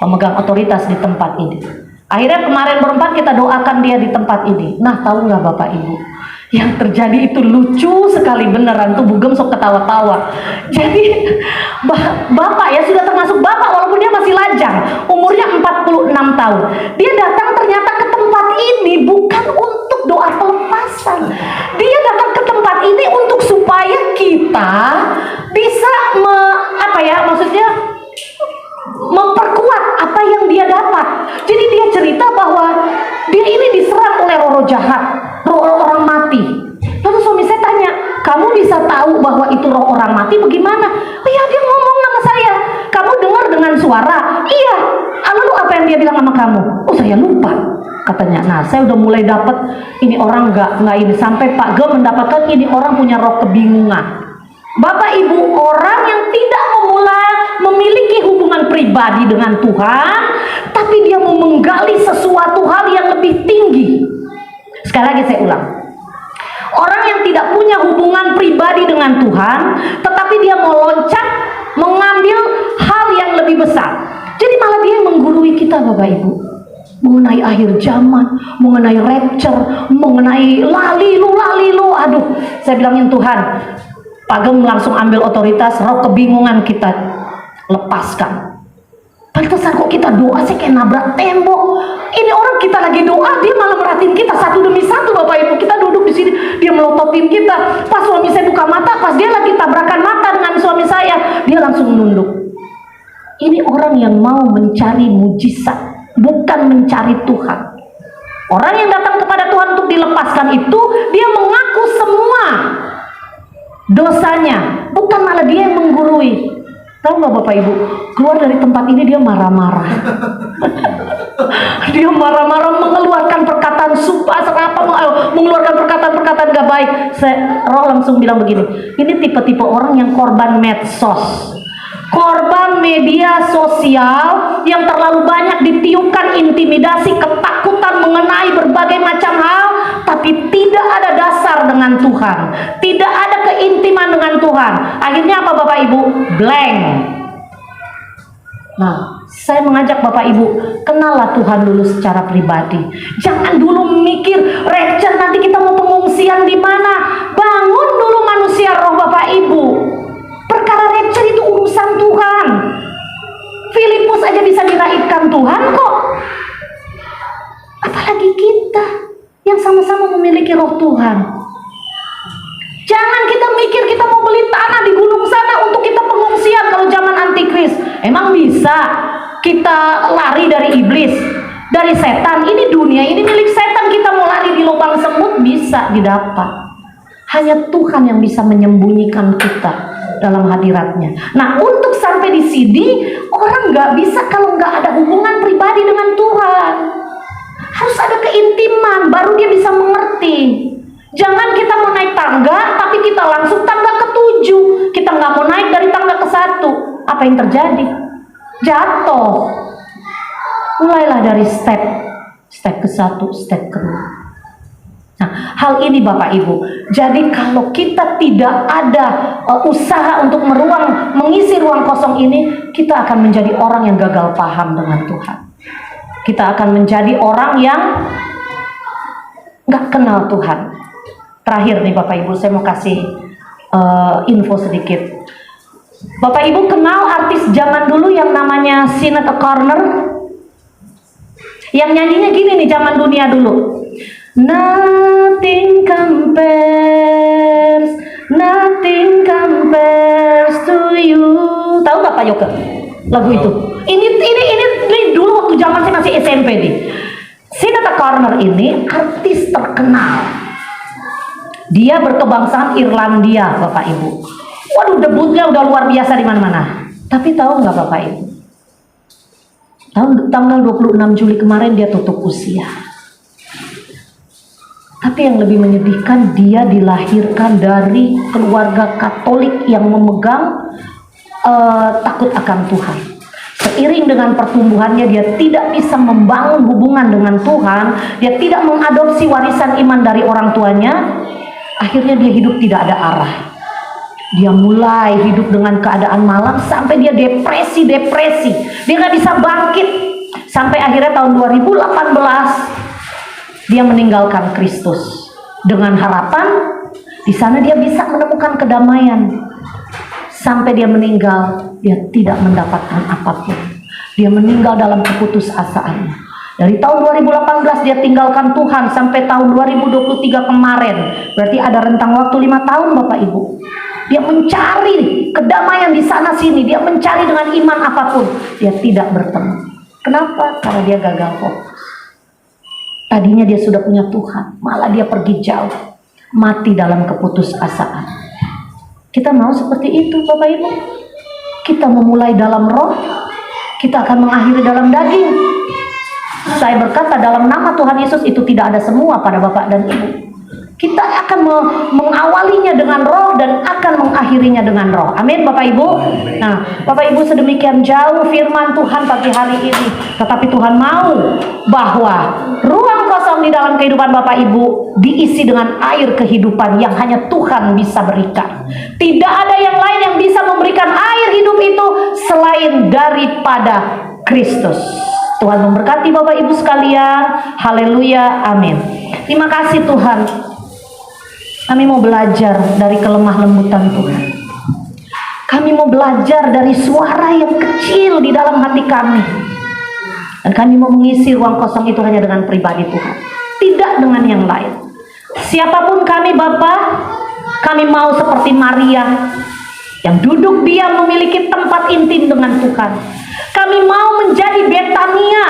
pemegang otoritas di tempat ini. Akhirnya kemarin berempat kita doakan dia di tempat ini. Nah, tahu nggak Bapak Ibu, yang terjadi itu lucu sekali beneran. Tuh Bu Gem sok ketawa-tawa. Jadi Bapak ya, sudah termasuk Bapak walaupun dia masih lajang, umurnya 46 tahun. Dia datang ternyata ke tempat ini bukan untuk doa pelepasan. Dia datang ke tempat ini untuk supaya kita bisa memperkuat apa yang dia dapat. Jadi dia cerita bahwa dia ini diserang oleh roh jahat, roh orang mati. Lalu suami saya tanya, kamu bisa tahu bahwa itu roh orang mati bagaimana? Oh ya, dia ngomong sama saya, kamu dengar dengan suara? Iya. Lalu apa yang dia bilang sama kamu? Oh, saya lupa katanya. Nah, saya udah mulai dapat ini orang nggak ini, sampai Pak Gem mendapatkan ini orang punya roh kebingungan. Bapak Ibu, orang yang tidak memiliki hubungan pribadi dengan Tuhan, tapi dia mau menggali sesuatu hal yang lebih tinggi. Sekali lagi saya ulang, orang yang tidak punya hubungan pribadi dengan Tuhan, tetapi dia mau loncat mengambil hal yang lebih besar. Jadi malah dia yang menggurui kita, Bapak Ibu, mengenai akhir zaman, mengenai rapture, mengenai lalilu. Aduh, saya bilangin Tuhan, Pak Gem langsung ambil otoritas, roh kebingungan kita lepaskan. Pantesan kok kita doa sih kayak nabrak tembok. Ini orang kita lagi doa, dia malah merhatiin kita satu demi satu, Bapak Ibu. Kita duduk di sini, dia melototin kita. Pas suami saya buka mata, pas dia lagi tabrakan mata dengan suami saya, dia langsung menunduk. Ini orang yang mau mencari mujizat, bukan mencari Tuhan. Orang yang datang kepada Tuhan untuk dilepaskan itu, dia mengaku semua dosanya, bukan malah dia yang menggurui. Tahu nggak Bapak Ibu, keluar dari tempat ini dia marah-marah. Dia marah-marah, mengeluarkan perkataan sumpah serapah, mengeluarkan perkataan-perkataan gak baik. Roh langsung bilang begini, ini tipe-tipe orang yang korban medsos, korban media sosial yang terlalu banyak ditiupkan intimidasi, ketakutan mengenai berbagai macam hal, tapi tidak ada dasar dengan Tuhan, tidak ada keintiman dengan Tuhan. Akhirnya apa Bapak Ibu? Blank. Nah, saya mengajak Bapak Ibu, kenallah Tuhan dulu secara pribadi. Jangan dulu mikir rapture nanti kita mau pengungsian di mana. Bangun dulu manusia roh Bapak Ibu. Perkara rapture itu urusan Tuhan. Filipus aja bisa diraihkan Tuhan kok, apalagi kita yang sama-sama memiliki roh Tuhan. Jangan kita mikir kita mau beli tanah di gunung sana untuk kita pengungsian kalau zaman antikris. Emang bisa kita lari dari iblis, dari setan? Ini dunia ini milik setan, kita mau lari di lubang semut bisa didapat. Hanya Tuhan yang bisa menyembunyikan kita dalam hadiratnya. Nah, untuk sampai di sini orang nggak bisa kalau nggak ada hubungan pribadi dengan Tuhan. Harus ada keintiman, baru dia bisa mengerti. Jangan kita mau naik tangga, tapi kita langsung tangga ke-7. Kita nggak mau naik dari tangga ke-1. Apa yang terjadi? Jatuh. Mulailah dari step ke-1, step ke-2. Nah, hal ini Bapak Ibu. Jadi kalau kita tidak ada usaha untuk mengisi ruang kosong ini, kita akan menjadi orang yang gagal paham dengan Tuhan. Kita akan menjadi orang yang nggak kenal Tuhan. Terakhir nih Bapak Ibu, saya mau kasih info sedikit. Bapak Ibu kenal artis zaman dulu yang namanya Sinead O'Connor? Yang nyanyinya gini nih zaman dunia dulu. Nothing compares to you. Tahu nggak Pak Yoke lagu itu? Ini dulu waktu zaman saya masih SMP nih. Sinatra Corner ini artis terkenal. Dia berkebangsaan Irlandia, Bapak Ibu. Waduh, debutnya udah luar biasa di mana-mana. Tapi tahu nggak Bapak Ibu? Tanggal 26 Juli kemarin dia tutup usia. Tapi yang lebih menyedihkan, dia dilahirkan dari keluarga Katolik yang memegang takut akan Tuhan. Seiring dengan pertumbuhannya, dia tidak bisa membangun hubungan dengan Tuhan. Dia tidak mengadopsi warisan iman dari orang tuanya. Akhirnya dia hidup tidak ada arah. Dia mulai hidup dengan keadaan malam sampai dia depresi. Dia nggak bisa bangkit. Sampai akhirnya tahun 2018 dia meninggalkan Kristus dengan harapan di sana dia bisa menemukan kedamaian. Sampai dia meninggal, dia tidak mendapatkan apapun. Dia meninggal dalam keputusasaan. Dari tahun 2018 dia tinggalkan Tuhan sampai tahun 2023 kemarin. Berarti ada rentang waktu 5 tahun Bapak Ibu. Dia mencari kedamaian di sana sini. Dia mencari dengan iman apapun. Dia tidak bertemu. Kenapa? Karena dia gagal fokus. Tadinya dia sudah punya Tuhan, malah dia pergi jauh, mati dalam keputusasaan. Kita mau seperti itu Bapak Ibu. Kita memulai dalam roh, kita akan mengakhiri dalam daging. Saya berkata dalam nama Tuhan Yesus itu tidak ada semua pada Bapak dan Ibu. Kita akan mengawalinya dengan roh dan akan mengakhirinya dengan roh. Amin Bapak Ibu. Nah Bapak Ibu, sedemikian jauh firman Tuhan pagi hari ini. Tetapi Tuhan mau bahwa ruang kosong di dalam kehidupan Bapak Ibu diisi dengan air kehidupan yang hanya Tuhan bisa berikan. Tidak ada yang lain yang bisa memberikan air hidup itu selain daripada Kristus. Tuhan memberkati Bapak Ibu sekalian. Haleluya, amin. Terima kasih Tuhan. Kami mau belajar dari kelemah lembutan Tuhan. Kami mau belajar dari suara yang kecil di dalam hati kami. Dan kami mau mengisi ruang kosong itu hanya dengan pribadi Tuhan, tidak dengan yang lain. Siapapun kami Bapa, kami mau seperti Maria yang duduk diam memiliki tempat intim dengan Tuhan. Kami mau menjadi Betania,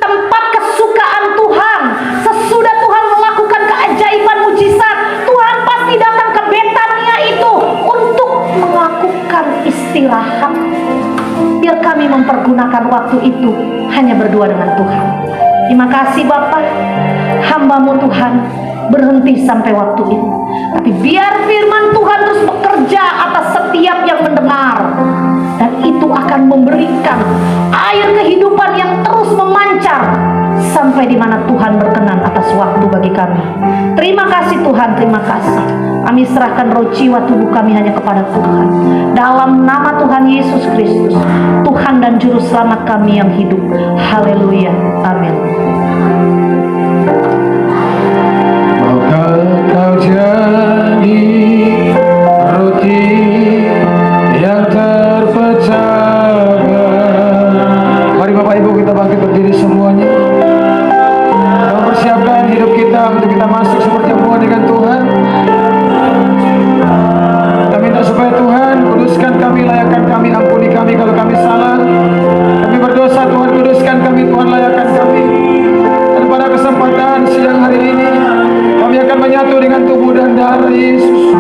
tempat kesukaan Tuhan. Sesudah Tuhan melakukan keajaiban mujizat, Tuhan pasti datang ke Betania itu untuk melakukan istirahat. Biar kami mempergunakan waktu itu hanya berdua dengan Tuhan. Terima kasih Bapak, hamba-Mu Tuhan berhenti sampai waktu ini. Tapi biar firman Tuhan terus bekerja atas setiap yang mendengar. Dan itu akan memberikan air kehidupan yang terus memancar sampai di mana Tuhan berkenan atas waktu bagi kami. Terima kasih Tuhan, terima kasih. Kami serahkan roh jiwa tubuh kami hanya kepada Tuhan. Dalam nama Tuhan Yesus Kristus, Tuhan dan Juru Selamat kami yang hidup. Haleluya, amin. Maka kau jadi roti yang terpecah. Mari Bapak Ibu kita bangkit berdiri semuanya. Kita mempersiapkan hidup kita untuk kita masuk seperti hubungan dengan Tuhan. Kita minta supaya Tuhan kuduskan kami, layakkan kami, ampuni kami kalau kami salah. Kami berdosa, Tuhan kuduskan kami, Tuhan layakkan kami. Dan pada kesempatan siang hari ini kami akan menyatu dengan tubuh dan darah Yesus.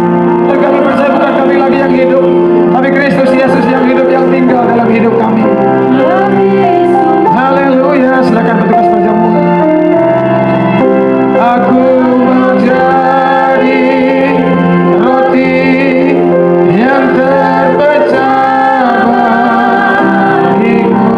Dan kami percaya bukan kami lagi yang hidup, tapi Kristus Yesus yang hidup, yang tinggal dalam hidup kami. Haleluya. Silakan petugas perjamuan. Aku menjadi roti yang terpecah bagimu.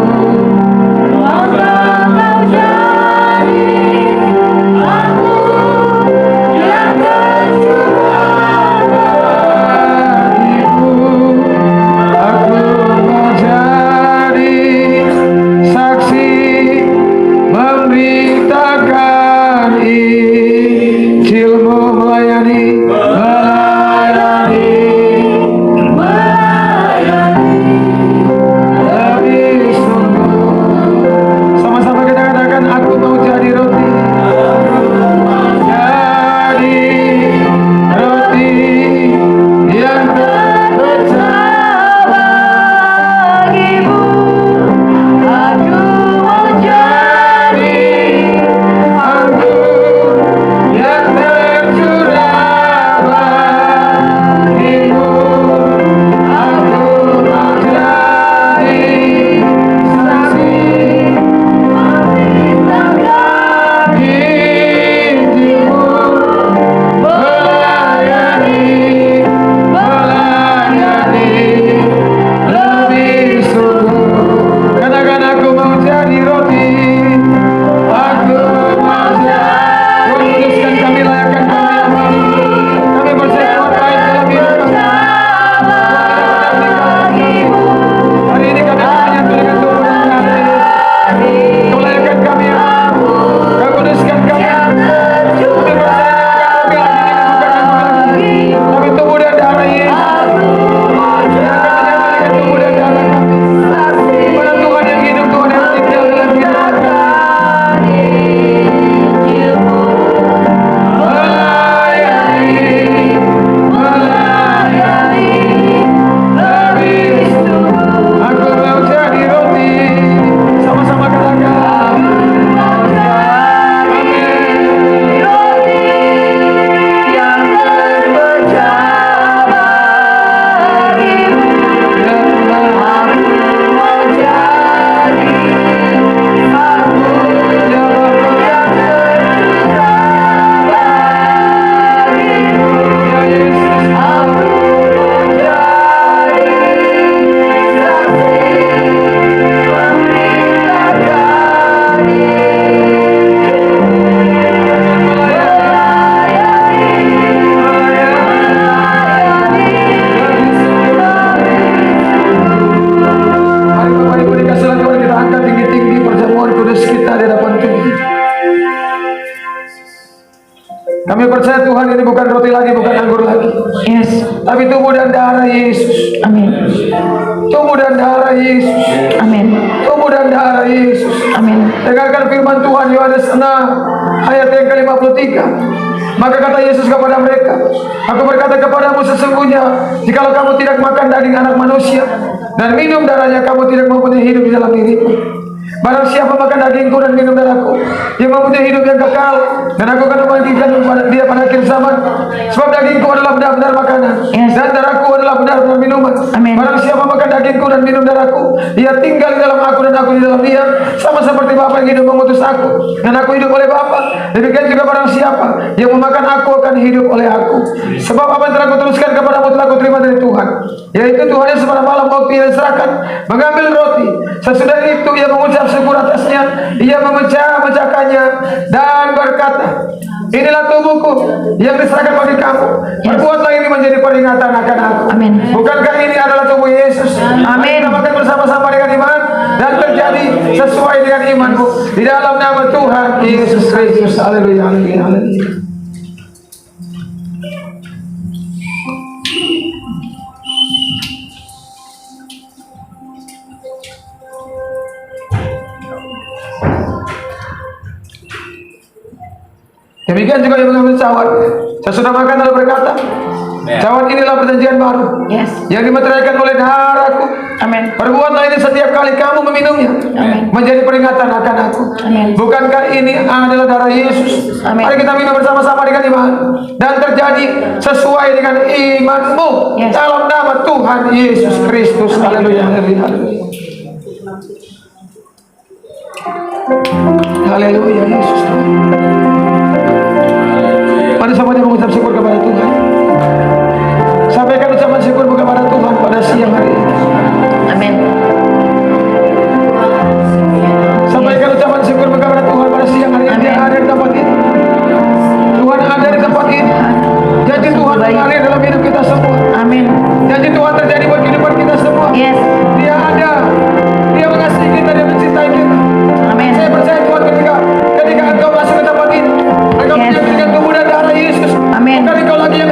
Yesus kita di hadapan Tuhan. Kami percaya Tuhan ini bukan roti lagi, bukan anggur lagi. Yes. Tapi tubuh dan darah Yesus. Amin. Tubuh dan darah Yesus. Amin. Tubuh dan darah Yesus. Amin. Dengarkan firman Tuhan Yohanes 6 ayat yang ke-53. Maka kata Yesus kepada mereka, Aku berkata kepadamu sesungguhnya, jikalau kamu tidak makan daging anak manusia dan minum darahnya, kamu tidak mempunyai hidup di dalam dirimu. Barang siapa makan dagingku dan minum darahku, dia mempunyai hidup yang kekal, dan aku akan membangkitkan dia pada akhir zaman. Sebab dagingku adalah benar-benar makanan, dan darahku adalah benar-benar minuman. Amin. Barang siapa makan dagingku dan minum darahku, dia tinggal di dalam aku dan aku di dalam dia, sama seperti Bapa yang hidup mengutus aku, dan aku hidup oleh Bapa. Demikian juga barang siapa yang memakan aku akan hidup oleh aku. Sebab apa yang telah kuteruskan kepadamu telah kuterima dari Tuhan, yaitu Tuhan yang pada malam waktu ia diserahkan mengambil roti. Sesudah itu ia mengucap syukur atasnya, ia memecah-mecahkannya dan berkata, Inilah tubuhku yang diserahkan bagi kamu. Perbuatlah ini menjadi peringatan akan aku. Amin. Bukankah ini adalah tubuh Yesus? Amin. Kita makan bersama-sama dengan iman dan terjadi sesuai dengan imanmu di dalam nama Tuhan Yesus Kristus. Haleluya, haleluya, haleluya. Demikian juga yang mengambil cawan. Sesudah makan lalu berkata, cawan inilah perjanjian baru, Yes. yang dimeteraikan oleh darahku. Amin. Perbuatlah ini setiap kali kamu meminumnya, menjadi peringatan akan aku. Amin. Bukankah ini adalah darah Yesus? Amin. Mari kita minum bersama-sama dengan iman dan terjadi sesuai dengan imanmu. Yes. Dalam nama Tuhan Yesus Kristus. Haleluya, haleluya, haleluya. Haleluya, Yesus. Mari sama-sama mengucap syukur kepada Tuhan. Sampaikan ucapan syukur kepada Tuhan pada siang hari ini. Amin. Sampaikan ucapan syukur kepada Tuhan pada siang hari ini. Dia ada di tempat ini. Tuhan ada di tempat ini. Janji Tuhan mengalir dalam hidup kita semua. Amin. Janji Tuhan terjadi buat kehidupan kita semua. Yes. Dia ada. Dia mengasihi kita, dia mencintai kita. Amin. Saya percaya Tuhan ketika engkau masuk ke tempat ini, engkau Yes. menyaksikan tubuh dan darah Yesus. Amin. Bukan engkau lagi yang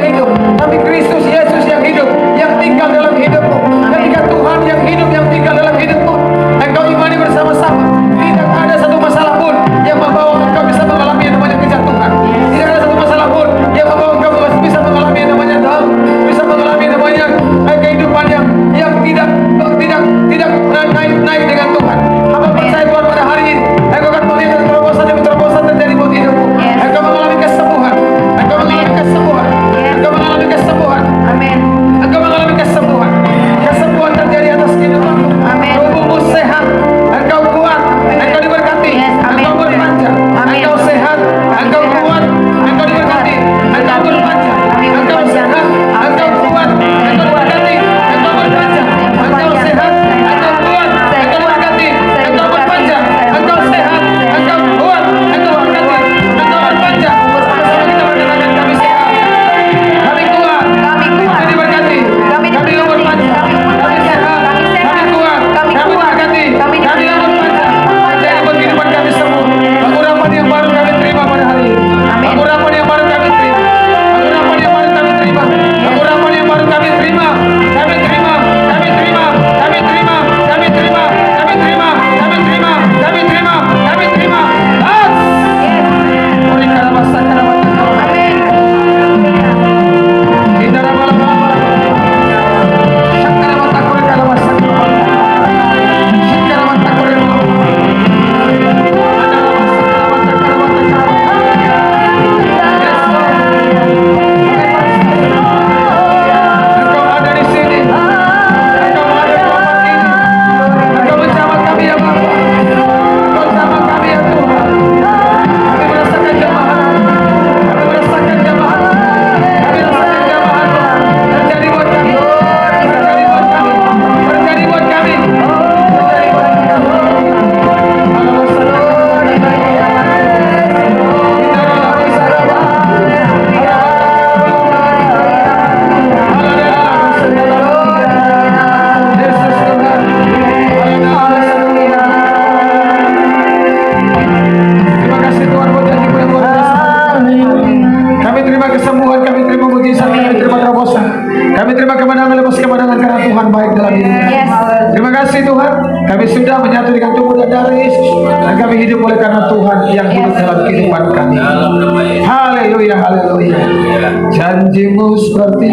Tuhan Yesus. Terima kasih Tuhan, kami sudah menyatu dengan tubuh dan darah Yesus, dan kami hidup oleh karena Tuhan yang hidup dalam kehidupan kami. Haleluya, haleluya. Janjimu seperti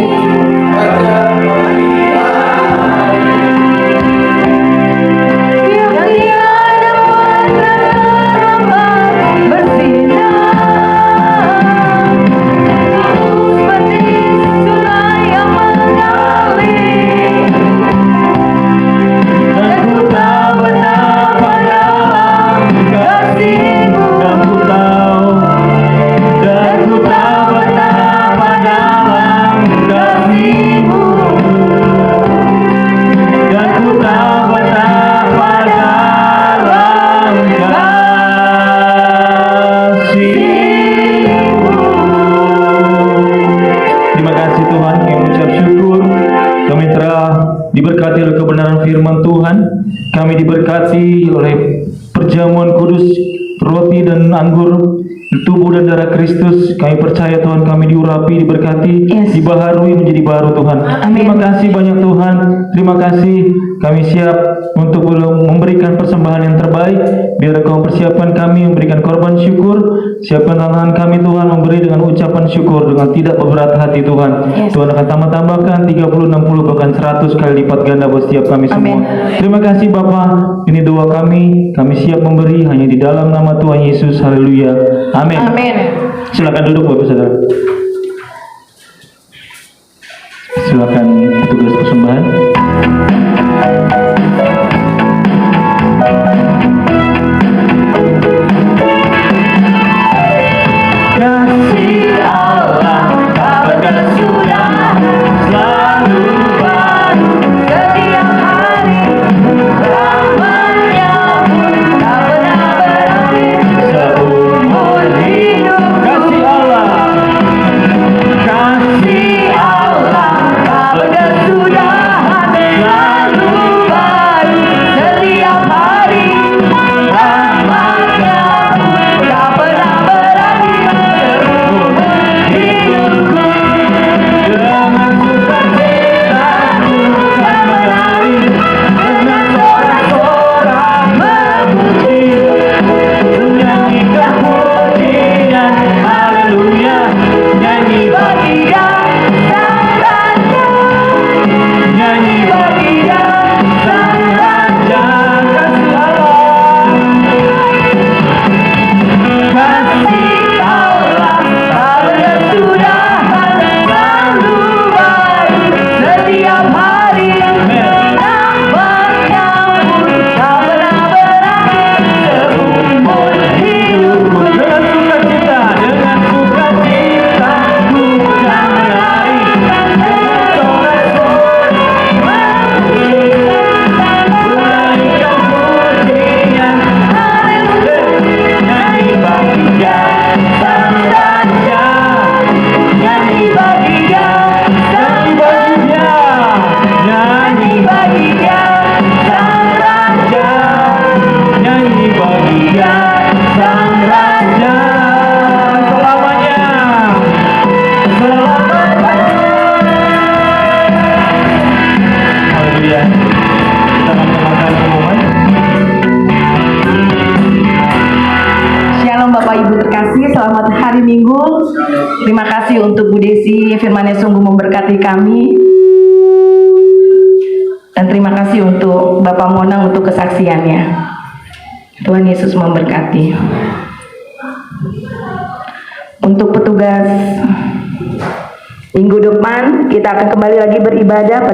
diberkati oleh kebenaran firman Tuhan, kami diberkati oleh perjamuan kudus, roti dan anggur, tubuh dan darah Kristus. Kami percaya Tuhan, kami diurapi, diberkati, dibaharui menjadi baru Tuhan. Terima kasih banyak Tuhan, terima kasih. Kami siap untuk memberikan persembahan yang terbaik. Biar Engkau persiapkan kami memberikan korban syukur. Siapkan tangan kami Tuhan, memberi dengan ucapan syukur, dengan tidak berberat hati Tuhan. Tuhan akan tambah-tambahkan 30, 60, bahkan 100 kali lipat ganda buat setiap kami semua. Terima kasih Bapa. Ini doa kami siap memberi hanya di dalam nama Tuhan Yesus. Haleluya. Amin. Silakan duduk Bapak Saudara. Silakan petugas persembahan. Kasih Allah tak berkesudahan, selalu baru setiap hari, rahmat-Nya pun tak pernah berakhir seumur hidup. Kasih Allah tak berkesudahan, selalu baru setiap hari, rahmat-Nya pun tak pernah berakhir seumur hidupku. Dengan sukacitaku kan menari, dengan sorak-sorak memuji, menyanyikan pujian, haleluya, nyanyi bagi Dia Sang Raja, nyanyi bagi Dia Sang Raja. Kasih Allah tak berkesudahan, selalu baru setiap hari, rahmat-Nya pun tak pernah berakhir seumur hidupku. Dengan sukacita, dengan sukacitaku kan menari, dengan sorak-sorak memuji, menyanyikan pujian, haleluya, nyanyi bagi Dia Sang Raja, nyanyi bagi Dia, nyanyi bagi Dia, nyanyi bagi Dia Sang Raja, nyanyi bagi Dia Sang Raja selamanya, selamanya. Haleluya. Kita akan mendengarkan pengumuman. Shalom Bapak Ibu terkasih, selamat hari Minggu. Terima kasih untuk Bu Desi, firman-Nya sungguh memberkati kami. Dan terima kasih untuk Bapak Monang untuk kesaksiannya. Tuhan Yesus memberkati. Untuk petugas minggu depan, kita akan kembali lagi beribadah.